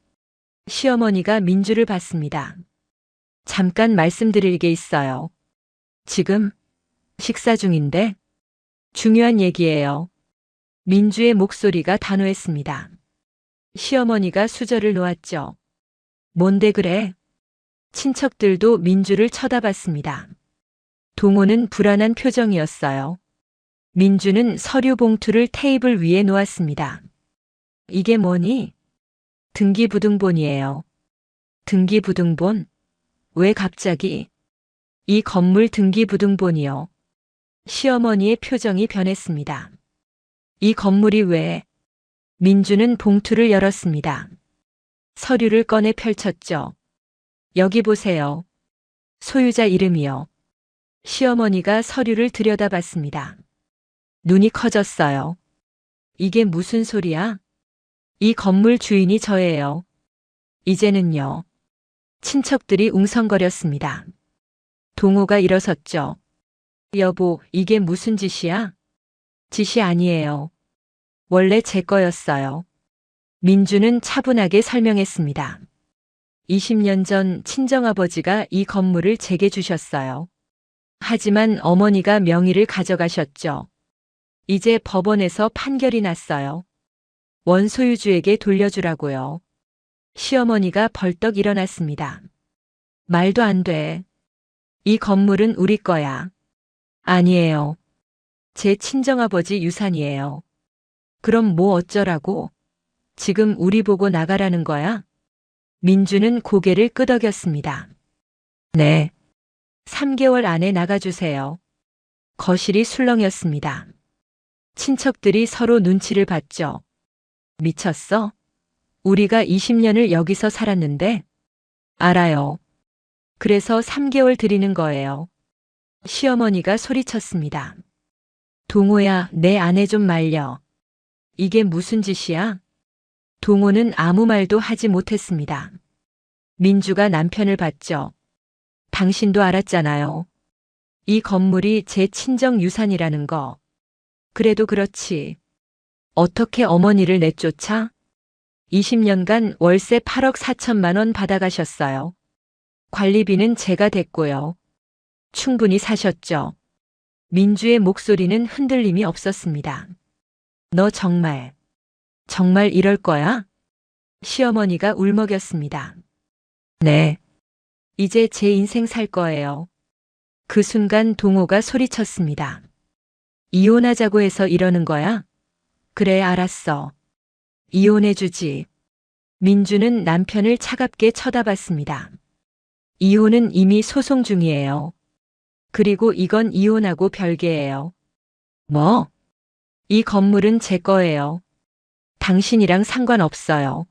시어머니가 민주를 봤습니다. 잠깐 말씀드릴 게 있어요. 지금 식사 중인데 중요한 얘기예요. 민주의 목소리가 단호했습니다. 시어머니가 수저를 놓았죠. 뭔데 그래? 친척들도 민주를 쳐다봤습니다. 동호는 불안한 표정이었어요. 민주는 서류 봉투를 테이블 위에 놓았습니다. 이게 뭐니? 등기부등본이에요. 등기부등본? 왜 갑자기? 이 건물 등기부등본이요. 시어머니의 표정이 변했습니다. 이 건물이 왜? 민주는 봉투를 열었습니다. 서류를 꺼내 펼쳤죠. 여기 보세요. 소유자 이름이요. 시어머니가 서류를 들여다봤습니다. 눈이 커졌어요. 이게 무슨 소리야? 이 건물 주인이 저예요. 이제는요. 친척들이 웅성거렸습니다. 동호가 일어섰죠. 여보, 이게 무슨 짓이야? 짓이 아니에요. 원래 제 거였어요. 민주는 차분하게 설명했습니다. 20년 전 친정아버지가 이 건물을 제게 주셨어요. 하지만 어머니가 명의를 가져가셨죠. 이제 법원에서 판결이 났어요. 원소유주에게 돌려주라고요. 시어머니가 벌떡 일어났습니다. 말도 안 돼. 이 건물은 우리 거야. 아니에요. 제 친정아버지 유산이에요. 그럼 뭐 어쩌라고? 지금 우리 보고 나가라는 거야? 민주는 고개를 끄덕였습니다. 네. 3개월 안에 나가주세요. 거실이 술렁였습니다. 친척들이 서로 눈치를 봤죠. 미쳤어? 우리가 20년을 여기서 살았는데? 알아요. 그래서 3개월 드리는 거예요. 시어머니가 소리쳤습니다. 동호야, 내 아내 좀 말려. 이게 무슨 짓이야? 동호는 아무 말도 하지 못했습니다. 민주가 남편을 봤죠. 당신도 알았잖아요. 이 건물이 제 친정 유산이라는 거. 그래도 그렇지. 어떻게 어머니를 내쫓아? 20년간 월세 8억 4천만 원 받아가셨어요. 관리비는 제가 댔고요. 충분히 사셨죠. 민주의 목소리는 흔들림이 없었습니다. 너 정말 이럴 거야? 시어머니가 울먹였습니다. 네. 이제 제 인생 살 거예요. 그 순간 동호가 소리쳤습니다. 이혼하자고 해서 이러는 거야? 그래, 알았어. 이혼해주지. 민주는 남편을 차갑게 쳐다봤습니다. 이혼은 이미 소송 중이에요. 그리고 이건 이혼하고 별개예요. 뭐? 이 건물은 제 거예요. 당신이랑 상관없어요.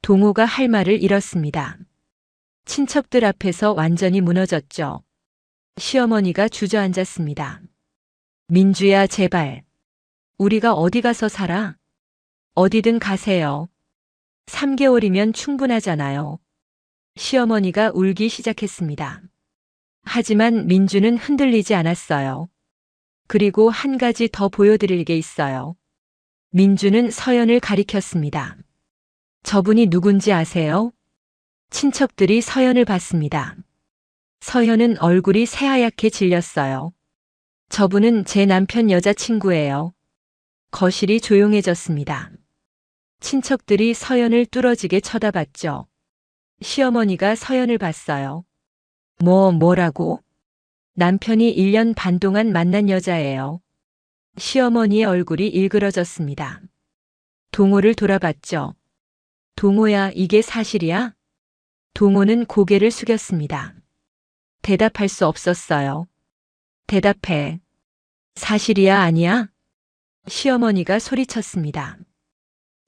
동호가 할 말을 잃었습니다. 친척들 앞에서 완전히 무너졌죠. 시어머니가 주저앉았습니다. 민주야, 제발. 우리가 어디 가서 살아? 어디든 가세요. 3개월이면 충분하잖아요. 시어머니가 울기 시작했습니다. 하지만 민주는 흔들리지 않았어요. 그리고 한 가지 더 보여드릴 게 있어요. 민주는 서연을 가리켰습니다. 저분이 누군지 아세요? 친척들이 서연을 봤습니다. 서연은 얼굴이 새하얗게 질렸어요. 저분은 제 남편 여자친구예요. 거실이 조용해졌습니다. 친척들이 서연을 뚫어지게 쳐다봤죠. 시어머니가 서연을 봤어요. 뭐라고? 남편이 1년 반 동안 만난 여자예요. 시어머니의 얼굴이 일그러졌습니다. 동호를 돌아봤죠. 동호야, 이게 사실이야? 동호는 고개를 숙였습니다. 대답할 수 없었어요. 대답해. 사실이야, 아니야? 시어머니가 소리쳤습니다.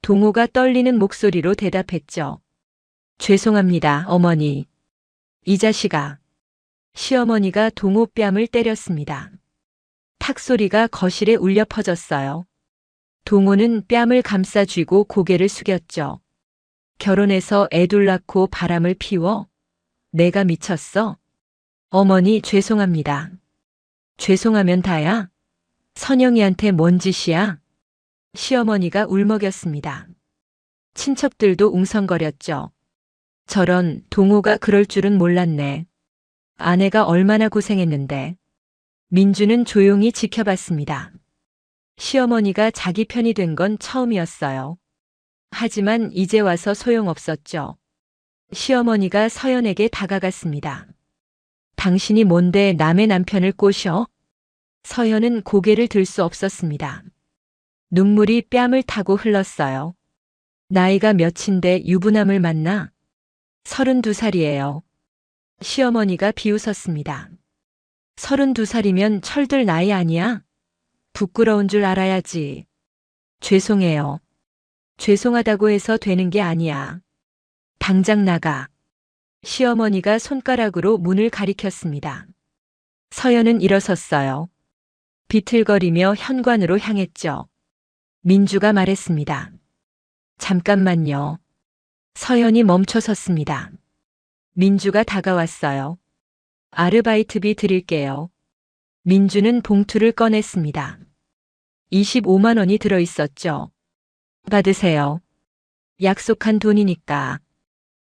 동호가 떨리는 목소리로 대답했죠. 죄송합니다, 어머니. 이 자식아. 시어머니가 동호 뺨을 때렸습니다. 탁 소리가 거실에 울려 퍼졌어요. 동호는 뺨을 감싸 쥐고 고개를 숙였죠. 결혼해서 애 둘 낳고 바람을 피워? 내가 미쳤어? 어머니, 죄송합니다. 죄송하면 다야? 선영이한테 뭔 짓이야? 시어머니가 울먹였습니다. 친척들도 웅성거렸죠. 저런, 동호가 그럴 줄은 몰랐네. 아내가 얼마나 고생했는데. 민주는 조용히 지켜봤습니다. 시어머니가 자기 편이 된 건 처음이었어요. 하지만 이제 와서 소용없었죠. 시어머니가 서연에게 다가갔습니다. 당신이 뭔데 남의 남편을 꼬셔? 서연은 고개를 들 수 없었습니다. 눈물이 뺨을 타고 흘렀어요. 나이가 몇인데 유부남을 만나? 32살이에요. 시어머니가 비웃었습니다. 32살이면 철들 나이 아니야? 부끄러운 줄 알아야지. 죄송해요. 죄송하다고 해서 되는 게 아니야. 당장 나가. 시어머니가 손가락으로 문을 가리켰습니다. 서연은 일어섰어요. 비틀거리며 현관으로 향했죠. 민주가 말했습니다. 잠깐만요. 서연이 멈춰 섰습니다. 민주가 다가왔어요. 아르바이트비 드릴게요. 민주는 봉투를 꺼냈습니다. 25만 원이 들어 있었죠. 받으세요. 약속한 돈이니까.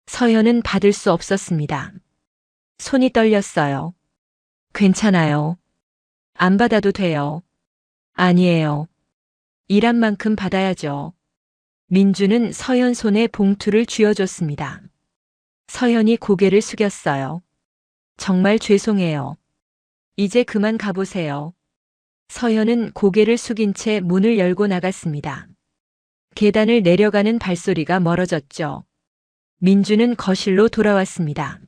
서연은 받을 수 없었습니다. 손이 떨렸어요. 괜찮아요. 안 받아도 돼요. 아니에요. 일한 만큼 받아야죠. 민주는 서연 손에 봉투를 쥐어줬습니다. 서연이 고개를 숙였어요. 정말 죄송해요. 이제 그만 가보세요. 서연은 고개를 숙인 채 문을 열고 나갔습니다. 계단을 내려가는 발소리가 멀어졌죠. 민주는 거실로 돌아왔습니다.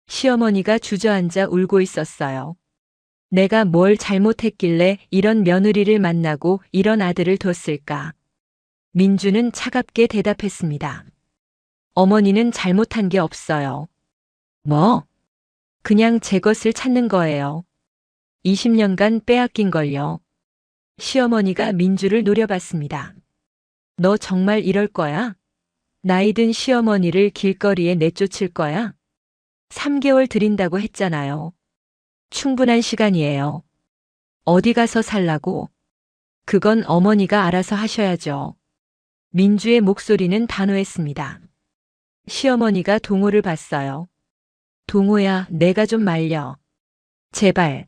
시어머니가 주저앉아 울고 있었어요. 내가 뭘 잘못했길래 이런 며느리를 만나고 이런 아들을 뒀을까? 민주는 차갑게 대답했습니다. 어머니는 잘못한 게 없어요. 뭐? 그냥 제 것을 찾는 거예요. 20년간 빼앗긴 걸요. 시어머니가 민주를 노려봤습니다. 너 정말 이럴 거야? 나이든 시어머니를 길거리에 내쫓을 거야? 3개월 드린다고 했잖아요. 충분한 시간이에요. 어디 가서 살라고? 그건 어머니가 알아서 하셔야죠. 민주의 목소리는 단호했습니다. 시어머니가 동호를 봤어요. 동호야, 내가 좀 말려. 제발.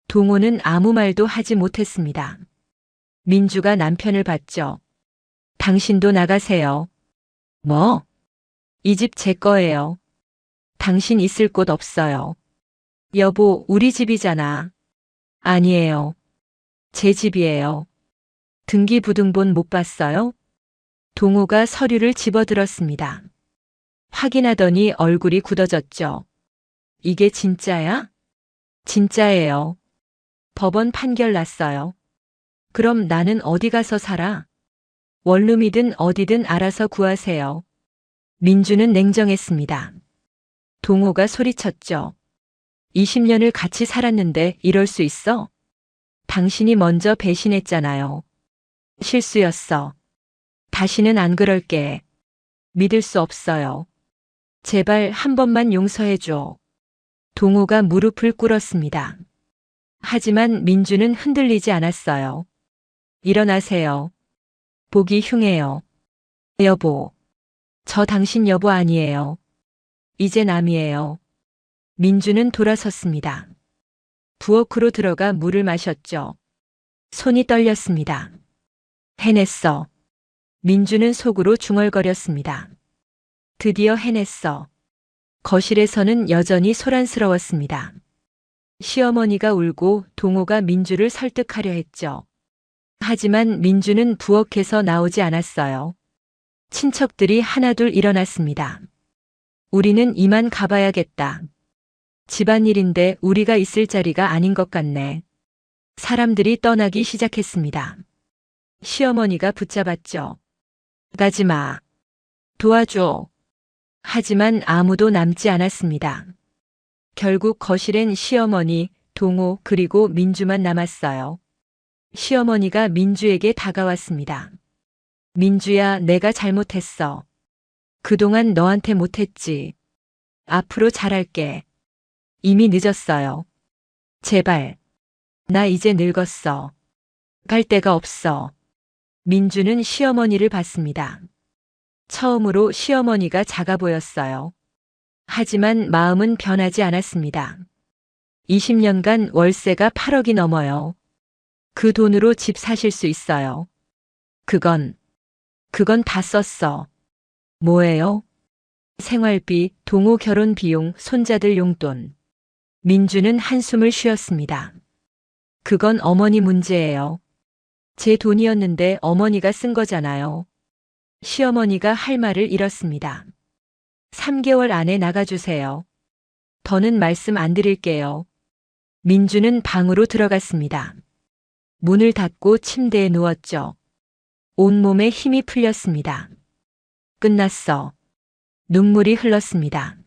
동호는 아무 말도 하지 못했습니다. 민주가 남편을 봤죠. 당신도 나가세요. 뭐? 이 집 제 거예요. 당신 있을 곳 없어요. 여보, 우리 집이잖아. 아니에요. 제 집이에요. 등기부등본 못 봤어요? 동호가 서류를 집어들었습니다. 확인하더니 얼굴이 굳어졌죠. 이게 진짜야? 진짜예요. 법원 판결 났어요. 그럼 나는 어디 가서 살아? 원룸이든 어디든 알아서 구하세요. 민주는 냉정했습니다. 동호가 소리쳤죠. 20년을 같이 살았는데 이럴 수 있어? 당신이 먼저 배신했잖아요. 실수였어. 다시는 안 그럴게. 믿을 수 없어요. 제발 한 번만 용서해줘. 동호가 무릎을 꿇었습니다. 하지만 민주는 흔들리지 않았어요. 일어나세요. 보기 흉해요. 여보. 저 당신 여보 아니에요. 이제 남이에요. 민주는 돌아섰습니다. 부엌으로 들어가 물을 마셨죠. 손이 떨렸습니다. 해냈어. 민주는 속으로 중얼거렸습니다. 드디어 해냈어. 거실에서는 여전히 소란스러웠습니다. 시어머니가 울고 동호가 민주를 설득하려 했죠. 하지만 민주는 부엌에서 나오지 않았어요. 친척들이 하나둘 일어났습니다. 우리는 이만 가봐야겠다. 집안일인데 우리가 있을 자리가 아닌 것 같네. 사람들이 떠나기 시작했습니다. 시어머니가 붙잡았죠. 가지 마. 도와줘. 하지만 아무도 남지 않았습니다. 결국 거실엔 시어머니, 동호 그리고 민주만 남았어요. 시어머니가 민주에게 다가왔습니다. 민주야, 내가 잘못했어. 그동안 너한테 못했지. 앞으로 잘할게. 이미 늦었어요. 제발. 나 이제 늙었어. 갈 데가 없어. 민주는 시어머니를 봤습니다. 처음으로 시어머니가 작아 보였어요. 하지만 마음은 변하지 않았습니다. 20년간 월세가 8억이 넘어요. 그 돈으로 집 사실 수 있어요. 그건 다 썼어. 뭐예요? 생활비, 동호 결혼 비용, 손자들 용돈. 민주는 한숨을 쉬었습니다. 그건 어머니 문제예요. 제 돈이었는데 어머니가 쓴 거잖아요. 시어머니가 할 말을 잃었습니다. 3개월 안에 나가주세요. 더는 말씀 안 드릴게요. 민주는 방으로 들어갔습니다. 문을 닫고 침대에 누웠죠. 온몸에 힘이 풀렸습니다. 끝났어. 눈물이 흘렀습니다.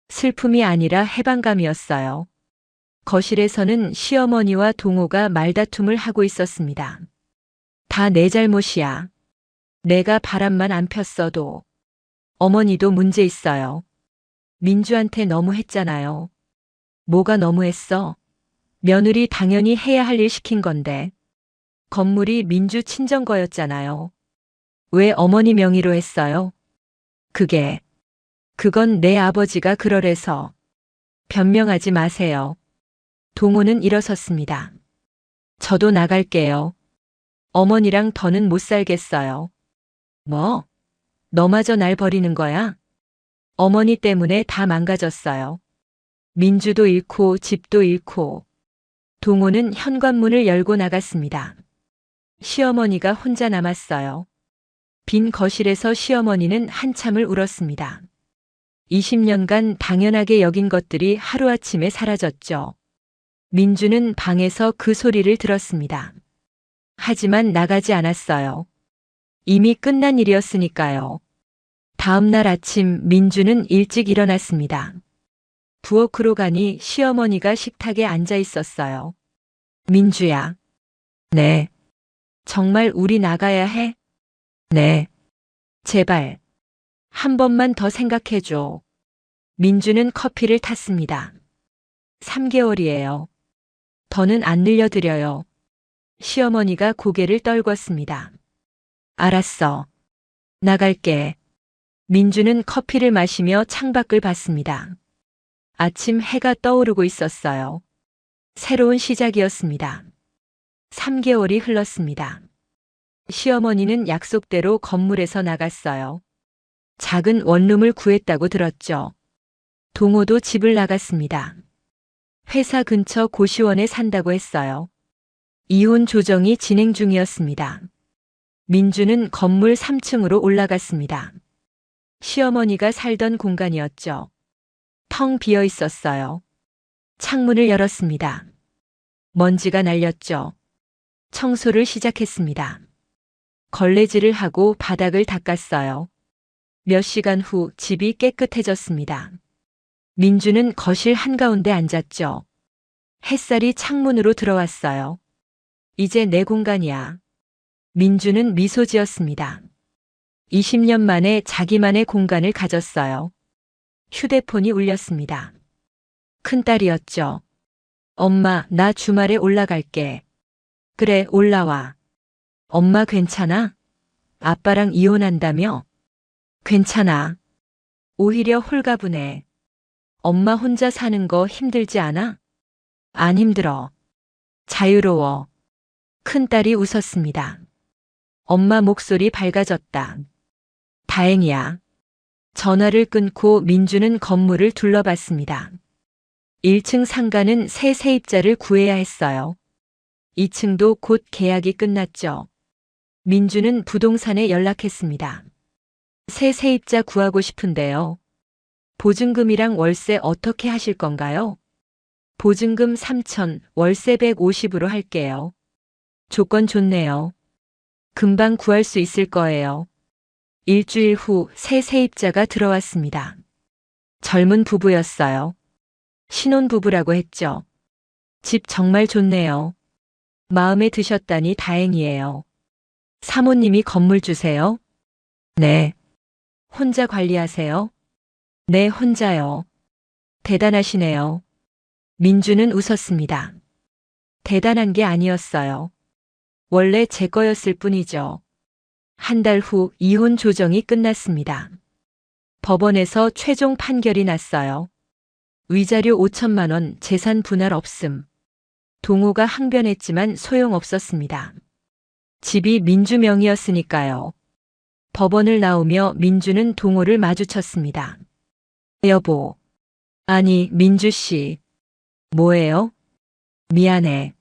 슬픔이 아니라 해방감이었어요. 거실에서는 시어머니와 동호가 말다툼을 하고 있었습니다. 다 내 잘못이야. 내가 바람만 안 폈어도. 어머니도 문제 있어요. 민주한테 너무 했잖아요. 뭐가 너무했어? 며느리 당연히 해야 할 일 시킨 건데. 건물이 민주 친정 거였잖아요. 왜 어머니 명의로 했어요? 그건 내 아버지가 그러래서. 변명하지 마세요. 동호는 일어섰습니다. 저도 나갈게요. 어머니랑 더는 못 살겠어요. 뭐? 너마저 날 버리는 거야? 어머니 때문에 다 망가졌어요. 민주도 잃고 집도 잃고. 동호는 현관문을 열고 나갔습니다. 시어머니가 혼자 남았어요. 빈 거실에서 시어머니는 한참을 울었습니다. 20년간 당연하게 여긴 것들이 하루아침에 사라졌죠. 민주는 방에서 그 소리를 들었습니다. 하지만 나가지 않았어요. 이미 끝난 일이었으니까요. 다음 날 아침 민주는 일찍 일어났습니다. 부엌으로 가니 시어머니가 식탁에 앉아 있었어요. 민주야. 네. 정말 우리 나가야 해? 네. 제발. 한 번만 더 생각해줘. 민주는 커피를 탔습니다. 3개월이에요. 더는 안 늘려드려요. 시어머니가 고개를 떨궜습니다. 알았어. 나갈게. 민주는 커피를 마시며 창밖을 봤습니다. 아침 해가 떠오르고 있었어요. 새로운 시작이었습니다. 3개월이 흘렀습니다. 시어머니는 약속대로 건물에서 나갔어요. 작은 원룸을 구했다고 들었죠. 동호도 집을 나갔습니다. 회사 근처 고시원에 산다고 했어요. 이혼 조정이 진행 중이었습니다. 민주는 건물 3층으로 올라갔습니다. 시어머니가 살던 공간이었죠. 텅 비어 있었어요. 창문을 열었습니다. 먼지가 날렸죠. 청소를 시작했습니다. 걸레질을 하고 바닥을 닦았어요. 몇 시간 후 집이 깨끗해졌습니다. 민주는 거실 한가운데 앉았죠. 햇살이 창문으로 들어왔어요. 이제 내 공간이야. 민주는 미소 지었습니다. 20년 만에 자기만의 공간을 가졌어요. 휴대폰이 울렸습니다. 큰딸이었죠. 엄마, 나 주말에 올라갈게. 그래, 올라와. 엄마 괜찮아? 아빠랑 이혼한다며? 괜찮아. 오히려 홀가분해. 엄마 혼자 사는 거 힘들지 않아? 안 힘들어. 자유로워. 큰딸이 웃었습니다. 엄마 목소리 밝아졌다. 다행이야. 전화를 끊고 민주는 건물을 둘러봤습니다. 1층 상가는 새 세입자를 구해야 했어요. 2층도 곧 계약이 끝났죠. 민주는 부동산에 연락했습니다. 새 세입자 구하고 싶은데요. 보증금이랑 월세 어떻게 하실 건가요? 보증금 3천, 월세 150으로 할게요. 조건 좋네요. 금방 구할 수 있을 거예요. 일주일 후 새 세입자가 들어왔습니다. 젊은 부부였어요. 신혼부부라고 했죠. 집 정말 좋네요. 마음에 드셨다니 다행이에요. 사모님이 건물 주세요? 네. 혼자 관리하세요? 네, 혼자요. 대단하시네요. 민주는 웃었습니다. 대단한 게 아니었어요. 원래 제 거였을 뿐이죠. 한 달 후 이혼 조정이 끝났습니다. 법원에서 최종 판결이 났어요. 위자료 5천만 원, 재산 분할 없음. 동호가 항변했지만 소용없었습니다. 집이 민주 명의였으니까요. 법원을 나오며 민주는 동호를 마주쳤습니다. 여보. 아니, 민주 씨. 뭐예요? 미안해.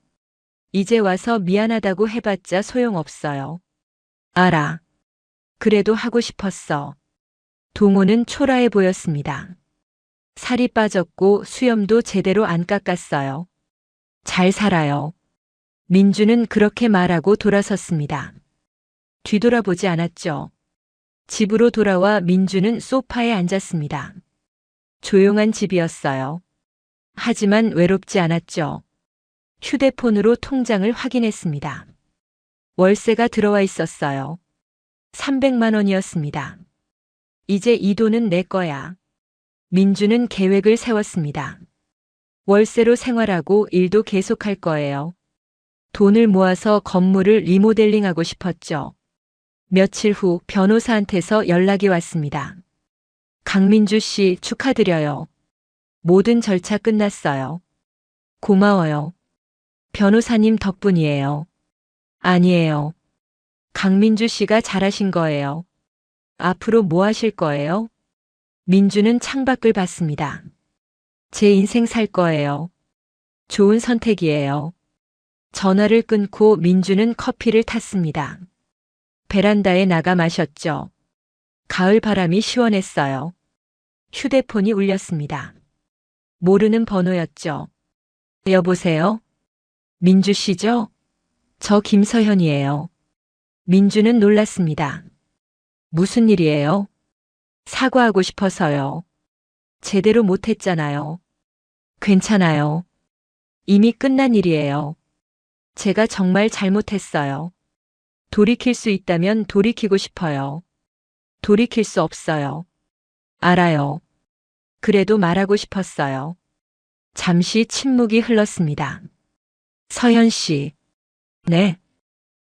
이제 와서 미안하다고 해봤자 소용없어요. 알아. 그래도 하고 싶었어. 동호는 초라해 보였습니다. 살이 빠졌고 수염도 제대로 안 깎았어요. 잘 살아요. 민주는 그렇게 말하고 돌아섰습니다. 뒤돌아보지 않았죠. 집으로 돌아와 민주는 소파에 앉았습니다. 조용한 집이었어요. 하지만 외롭지 않았죠. 휴대폰으로 통장을 확인했습니다. 월세가 들어와 있었어요. 300만 원이었습니다. 이제 이 돈은 내 거야. 민주는 계획을 세웠습니다. 월세로 생활하고 일도 계속할 거예요. 돈을 모아서 건물을 리모델링하고 싶었죠. 며칠 후 변호사한테서 연락이 왔습니다. 강민주 씨 축하드려요. 모든 절차 끝났어요. 고마워요. 변호사님 덕분이에요. 아니에요. 강민주 씨가 잘하신 거예요. 앞으로 뭐 하실 거예요? 민주는 창밖을 봤습니다. 제 인생 살 거예요. 좋은 선택이에요. 전화를 끊고 민주는 커피를 탔습니다. 베란다에 나가 마셨죠. 가을 바람이 시원했어요. 휴대폰이 울렸습니다. 모르는 번호였죠. 여보세요? 민주 씨죠? 저 김서현이에요. 민주는 놀랐습니다. 무슨 일이에요? 사과하고 싶어서요. 제대로 못했잖아요. 괜찮아요. 이미 끝난 일이에요. 제가 정말 잘못했어요. 돌이킬 수 있다면 돌이키고 싶어요. 돌이킬 수 없어요. 알아요. 그래도 말하고 싶었어요. 잠시 침묵이 흘렀습니다. 서현 씨. 네.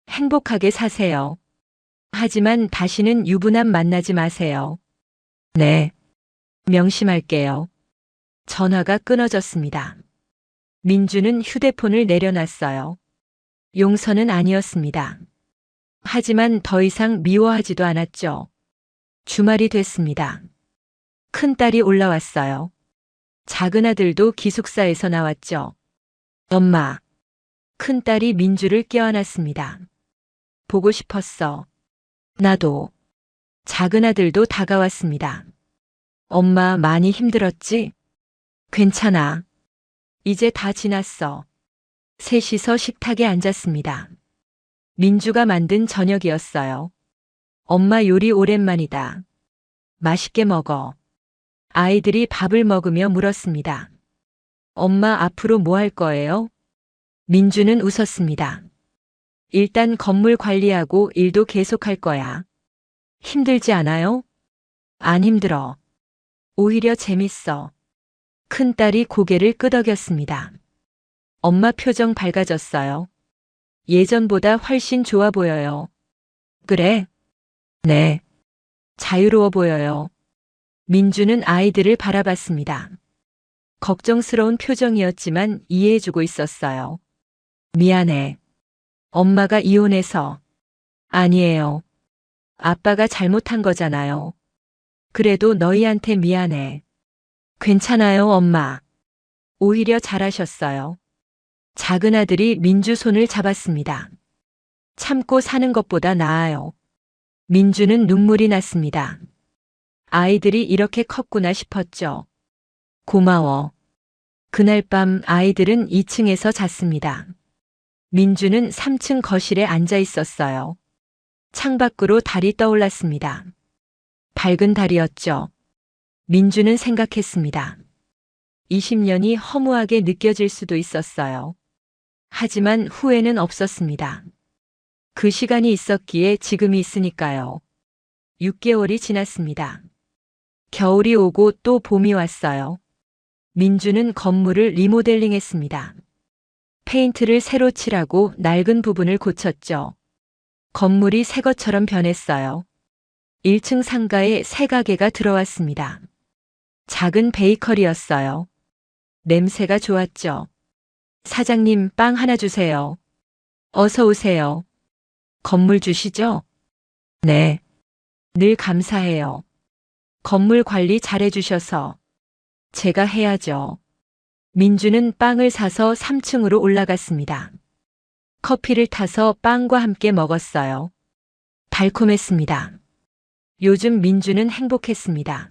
행복하게 사세요. 하지만 다시는 유부남 만나지 마세요. 네. 명심할게요. 전화가 끊어졌습니다. 민주는 휴대폰을 내려놨어요. 용서는 아니었습니다. 하지만 더 이상 미워하지도 않았죠. 주말이 됐습니다. 큰딸이 올라왔어요. 작은 아들도 기숙사에서 나왔죠. 엄마. 큰딸이 민주를 껴안았습니다. 보고 싶었어. 나도. 작은 아들도 다가왔습니다. 엄마 많이 힘들었지? 괜찮아. 이제 다 지났어. 셋이서 식탁에 앉았습니다. 민주가 만든 저녁이었어요. 엄마 요리 오랜만이다. 맛있게 먹어. 아이들이 밥을 먹으며 물었습니다. 엄마 앞으로 뭐 할 거예요? 민주는 웃었습니다. 일단 건물 관리하고 일도 계속할 거야. 힘들지 않아요? 안 힘들어. 오히려 재밌어. 큰딸이 고개를 끄덕였습니다. 엄마 표정 밝아졌어요. 예전보다 훨씬 좋아 보여요. 그래? 네. 자유로워 보여요. 민주는 아이들을 바라봤습니다. 걱정스러운 표정이었지만 이해해주고 있었어요. 미안해. 엄마가 이혼해서. 아니에요. 아빠가 잘못한 거잖아요. 그래도 너희한테 미안해. 괜찮아요, 엄마. 오히려 잘하셨어요. 작은 아들이 민주 손을 잡았습니다. 참고 사는 것보다 나아요. 민주는 눈물이 났습니다. 아이들이 이렇게 컸구나 싶었죠. 고마워. 그날 밤 아이들은 2층에서 잤습니다. 민주는 3층 거실에 앉아 있었어요. 창밖으로 달이 떠올랐습니다. 밝은 달이었죠. 민주는 생각했습니다. 20년이 허무하게 느껴질 수도 있었어요. 하지만 후회는 없었습니다. 그 시간이 있었기에 지금이 있으니까요. 6개월이 지났습니다. 겨울이 오고 또 봄이 왔어요. 민주는 건물을 리모델링했습니다. 페인트를 새로 칠하고 낡은 부분을 고쳤죠. 건물이 새 것처럼 변했어요. 1층 상가에 새 가게가 들어왔습니다. 작은 베이커리였어요. 냄새가 좋았죠. 사장님, 빵 하나 주세요. 어서 오세요. 건물 주시죠? 네. 늘 감사해요. 건물 관리 잘해주셔서. 제가 해야죠. 민주는 빵을 사서 3층으로 올라갔습니다. 커피를 타서 빵과 함께 먹었어요. 달콤했습니다. 요즘 민주는 행복했습니다.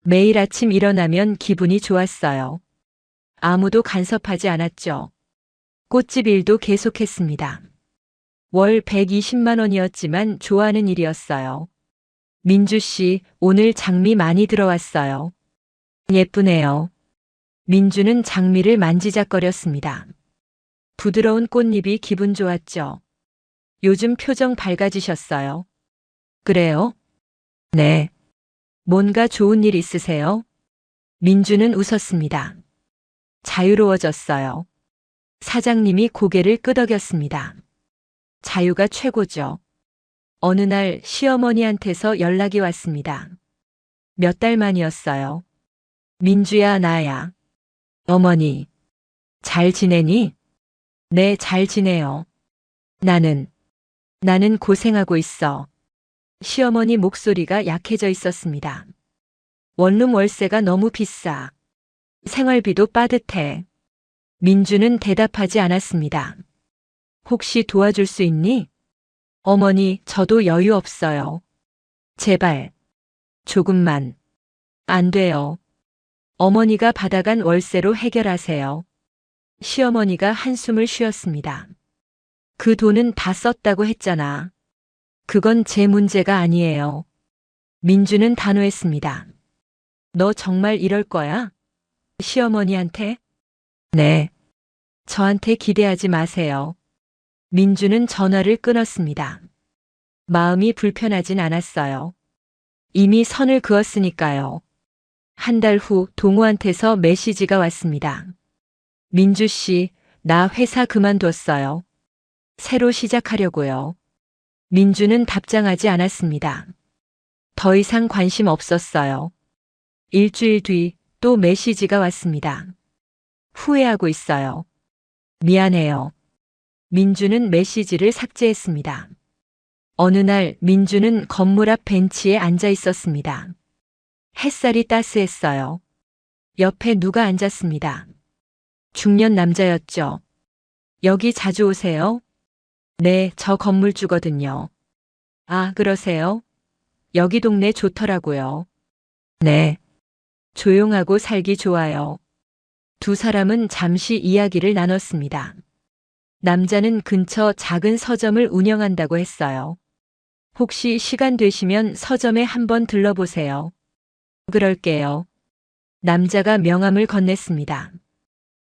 매일 아침 일어나면 기분이 좋았어요. 아무도 간섭하지 않았죠. 꽃집 일도 계속했습니다. 월 120만 원이었지만 좋아하는 일이었어요. 민주 씨, 오늘 장미 많이 들어왔어요. 예쁘네요. 민주는 장미를 만지작거렸습니다. 부드러운 꽃잎이 기분 좋았죠. 요즘 표정 밝아지셨어요. 그래요? 네. 뭔가 좋은 일 있으세요? 민주는 웃었습니다. 자유로워졌어요. 사장님이 고개를 끄덕였습니다. 자유가 최고죠. 어느 날 시어머니한테서 연락이 왔습니다. 몇 달 만이었어요. 민주야, 나야. 어머니, 잘 지내니? 네, 잘 지내요. 나는 고생하고 있어. 시어머니 목소리가 약해져 있었습니다. 원룸 월세가 너무 비싸. 생활비도 빠듯해. 민주는 대답하지 않았습니다. 혹시 도와줄 수 있니? 어머니, 저도 여유 없어요. 제발. 조금만. 안 돼요. 어머니가 받아간 월세로 해결하세요. 시어머니가 한숨을 쉬었습니다. 그 돈은 다 썼다고 했잖아. 그건 제 문제가 아니에요. 민주는 단호했습니다. 너 정말 이럴 거야? 시어머니한테? 네. 저한테 기대하지 마세요. 민주는 전화를 끊었습니다. 마음이 불편하진 않았어요. 이미 선을 그었으니까요. 한 달 후 동우한테서 메시지가 왔습니다. 민주 씨, 나 회사 그만뒀어요. 새로 시작하려고요. 민주는 답장하지 않았습니다. 더 이상 관심 없었어요. 일주일 뒤 또 메시지가 왔습니다. 후회하고 있어요. 미안해요. 민주는 메시지를 삭제했습니다. 어느 날 민주는 건물 앞 벤치에 앉아 있었습니다. 햇살이 따스했어요. 옆에 누가 앉았습니다. 중년 남자였죠. 여기 자주 오세요? 네, 저 건물주거든요. 아, 그러세요? 여기 동네 좋더라고요. 네. 조용하고 살기 좋아요. 두 사람은 잠시 이야기를 나눴습니다. 남자는 근처 작은 서점을 운영한다고 했어요. 혹시 시간 되시면 서점에 한번 들러보세요. 그럴게요. 남자가 명함을 건넸습니다.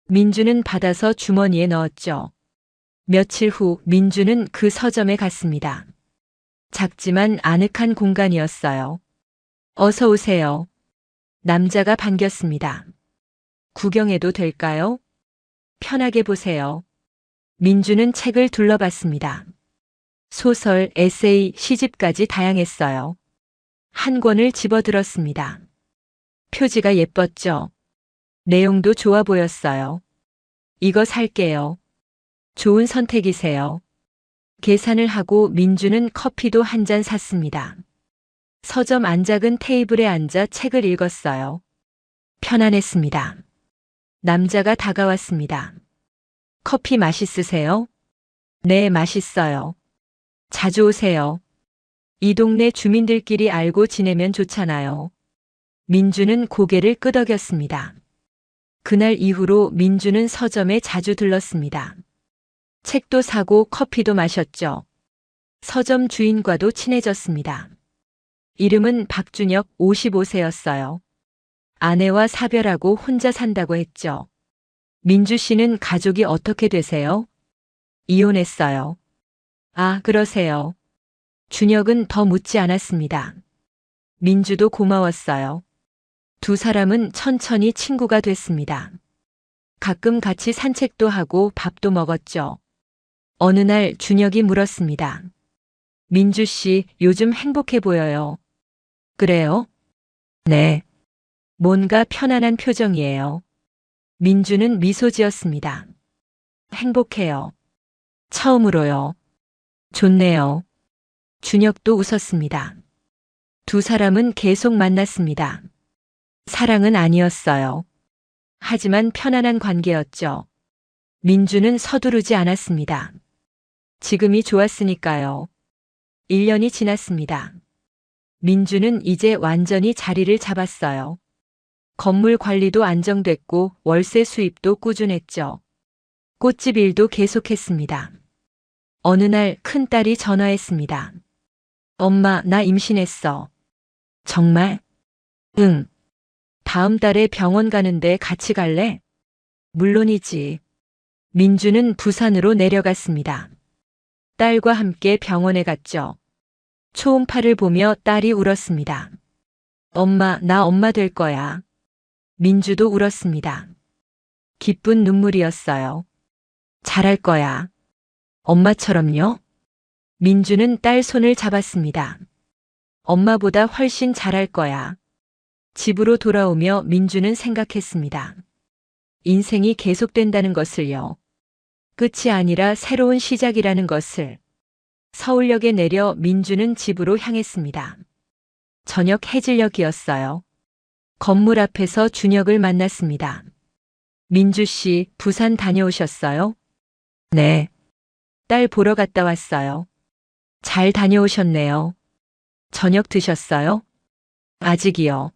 민주는 받아서 주머니에 넣었죠. 며칠 후 민주는 그 서점에 갔습니다. 작지만 아늑한 공간이었어요. 어서 오세요. 남자가 반겼습니다. 구경해도 될까요? 편하게 보세요. 민주는 책을 둘러봤습니다. 소설, 에세이, 시집까지 다양했어요. 한 권을 집어들었습니다. 표지가 예뻤죠? 내용도 좋아 보였어요. 이거 살게요. 좋은 선택이세요. 계산을 하고 민주는 커피도 한 잔 샀습니다. 서점 안작은 테이블에 앉아 책을 읽었어요. 편안했습니다. 남자가 다가왔습니다. 커피 맛있으세요? 네, 맛있어요. 자주 오세요. 이 동네 주민들끼리 알고 지내면 좋잖아요. 민주는 고개를 끄덕였습니다. 그날 이후로 민주는 서점에 자주 들렀습니다. 책도 사고 커피도 마셨죠. 서점 주인과도 친해졌습니다. 이름은 박준혁 55세였어요. 아내와 사별하고 혼자 산다고 했죠. 민주 씨는 가족이 어떻게 되세요? 이혼했어요. 아, 그러세요. 준혁은 더 묻지 않았습니다. 민주도 고마웠어요. 두 사람은 천천히 친구가 됐습니다. 가끔 같이 산책도 하고 밥도 먹었죠. 어느 날 준혁이 물었습니다. 민주 씨, 요즘 행복해 보여요. 그래요? 네. 뭔가 편안한 표정이에요. 민주는 미소 지었습니다. 행복해요. 처음으로요. 좋네요. 준혁도 웃었습니다. 두 사람은 계속 만났습니다. 사랑은 아니었어요. 하지만 편안한 관계였죠. 민주는 서두르지 않았습니다. 지금이 좋았으니까요. 1년이 지났습니다. 민주는 이제 완전히 자리를 잡았어요. 건물 관리도 안정됐고 월세 수입도 꾸준했죠. 꽃집 일도 계속했습니다. 어느 날 큰딸이 전화했습니다. 엄마, 나 임신했어. 정말? 응. 다음 달에 병원 가는데 같이 갈래? 물론이지. 민주는 부산으로 내려갔습니다. 딸과 함께 병원에 갔죠. 초음파를 보며 딸이 울었습니다. 엄마, 나 엄마 될 거야. 민주도 울었습니다. 기쁜 눈물이었어요. 잘할 거야. 엄마처럼요? 민주는 딸 손을 잡았습니다. 엄마보다 훨씬 잘할 거야. 집으로 돌아오며 민주는 생각했습니다. 인생이 계속된다는 것을요. 끝이 아니라 새로운 시작이라는 것을. 서울역에 내려 민주는 집으로 향했습니다. 저녁 해질녘이었어요. 건물 앞에서 준혁을 만났습니다. 민주 씨, 부산 다녀오셨어요? 네. 딸 보러 갔다 왔어요. 잘 다녀오셨네요. 저녁 드셨어요? 아직이요.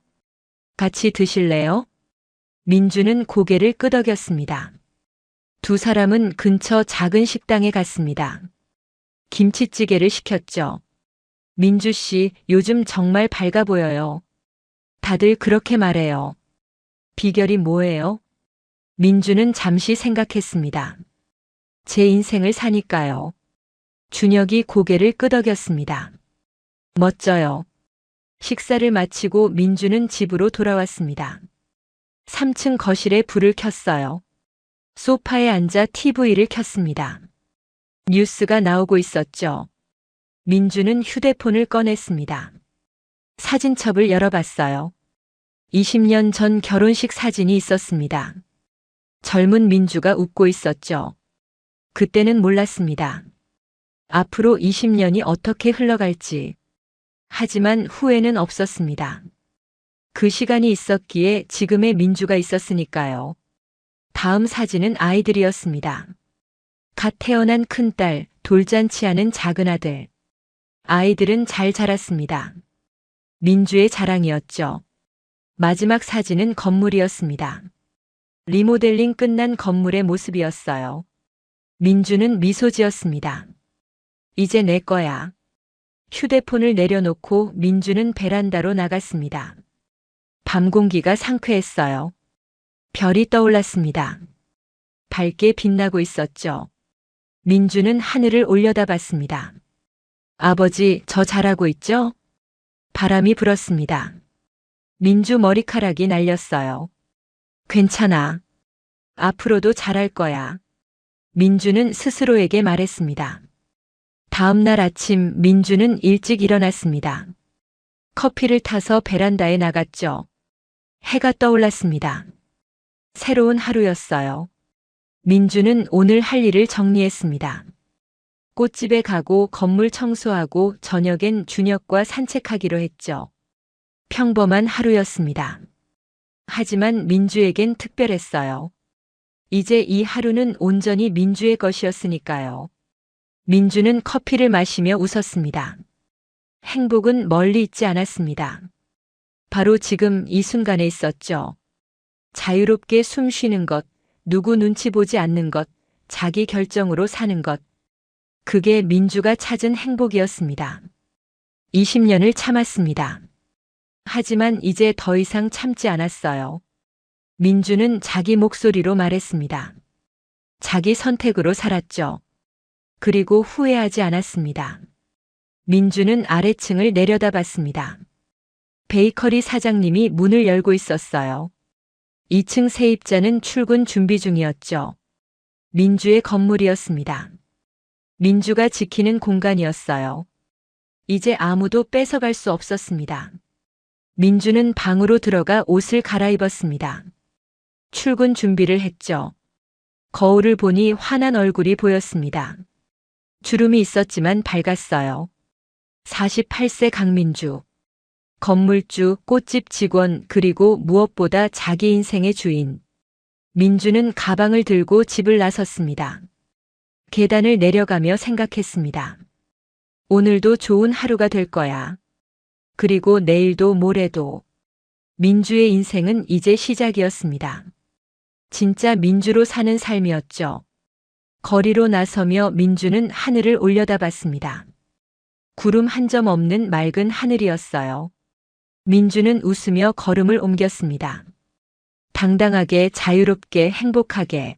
같이 드실래요? 민주는 고개를 끄덕였습니다. 두 사람은 근처 작은 식당에 갔습니다. 김치찌개를 시켰죠. 민주 씨, 요즘 정말 밝아 보여요. 다들 그렇게 말해요. 비결이 뭐예요? 민주는 잠시 생각했습니다. 제 인생을 사니까요. 준혁이 고개를 끄덕였습니다. 멋져요. 식사를 마치고 민주는 집으로 돌아왔습니다. 3층 거실에 불을 켰어요. 소파에 앉아 TV를 켰습니다. 뉴스가 나오고 있었죠. 민주는 휴대폰을 꺼냈습니다. 사진첩을 열어봤어요. 20년 전 결혼식 사진이 있었습니다. 젊은 민주가 웃고 있었죠. 그때는 몰랐습니다. 앞으로 20년이 어떻게 흘러갈지. 하지만 후회는 없었습니다. 그 시간이 있었기에 지금의 민주가 있었으니까요. 다음 사진은 아이들이었습니다. 갓 태어난 큰딸, 돌잔치하는 작은 아들. 아이들은 잘 자랐습니다. 민주의 자랑이었죠. 마지막 사진은 건물이었습니다. 리모델링 끝난 건물의 모습이었어요. 민주는 미소 지었습니다. 이제 내 거야. 휴대폰을 내려놓고 민주는 베란다로 나갔습니다. 밤 공기가 상쾌했어요. 별이 떠올랐습니다. 밝게 빛나고 있었죠. 민주는 하늘을 올려다봤습니다. 아버지, 저 잘하고 있죠? 바람이 불었습니다. 민주 머리카락이 날렸어요. 괜찮아. 앞으로도 잘할 거야. 민주는 스스로에게 말했습니다. 다음 날 아침 민주는 일찍 일어났습니다. 커피를 타서 베란다에 나갔죠. 해가 떠올랐습니다. 새로운 하루였어요. 민주는 오늘 할 일을 정리했습니다. 꽃집에 가고 건물 청소하고 저녁엔 준혁과 산책하기로 했죠. 평범한 하루였습니다. 하지만 민주에겐 특별했어요. 이제 이 하루는 온전히 민주의 것이었으니까요. 민주는 커피를 마시며 웃었습니다. 행복은 멀리 있지 않았습니다. 바로 지금 이 순간에 있었죠. 자유롭게 숨 쉬는 것, 누구 눈치 보지 않는 것, 자기 결정으로 사는 것. 그게 민주가 찾은 행복이었습니다. 20년을 참았습니다. 하지만 이제 더 이상 참지 않았어요. 민주는 자기 목소리로 말했습니다. 자기 선택으로 살았죠. 그리고 후회하지 않았습니다. 민주는 아래층을 내려다봤습니다. 베이커리 사장님이 문을 열고 있었어요. 2층 세입자는 출근 준비 중이었죠. 민주의 건물이었습니다. 민주가 지키는 공간이었어요. 이제 아무도 뺏어갈 수 없었습니다. 민주는 방으로 들어가 옷을 갈아입었습니다. 출근 준비를 했죠. 거울을 보니 환한 얼굴이 보였습니다. 주름이 있었지만 밝았어요. 48세 강민주. 건물주, 꽃집 직원, 그리고 무엇보다 자기 인생의 주인. 민주는 가방을 들고 집을 나섰습니다. 계단을 내려가며 생각했습니다. 오늘도 좋은 하루가 될 거야. 그리고 내일도 모레도. 민주의 인생은 이제 시작이었습니다. 진짜 민주로 사는 삶이었죠. 거리로 나서며 민주는 하늘을 올려다봤습니다. 구름 한 점 없는 맑은 하늘이었어요. 민주는 웃으며 걸음을 옮겼습니다. 당당하게, 자유롭게, 행복하게.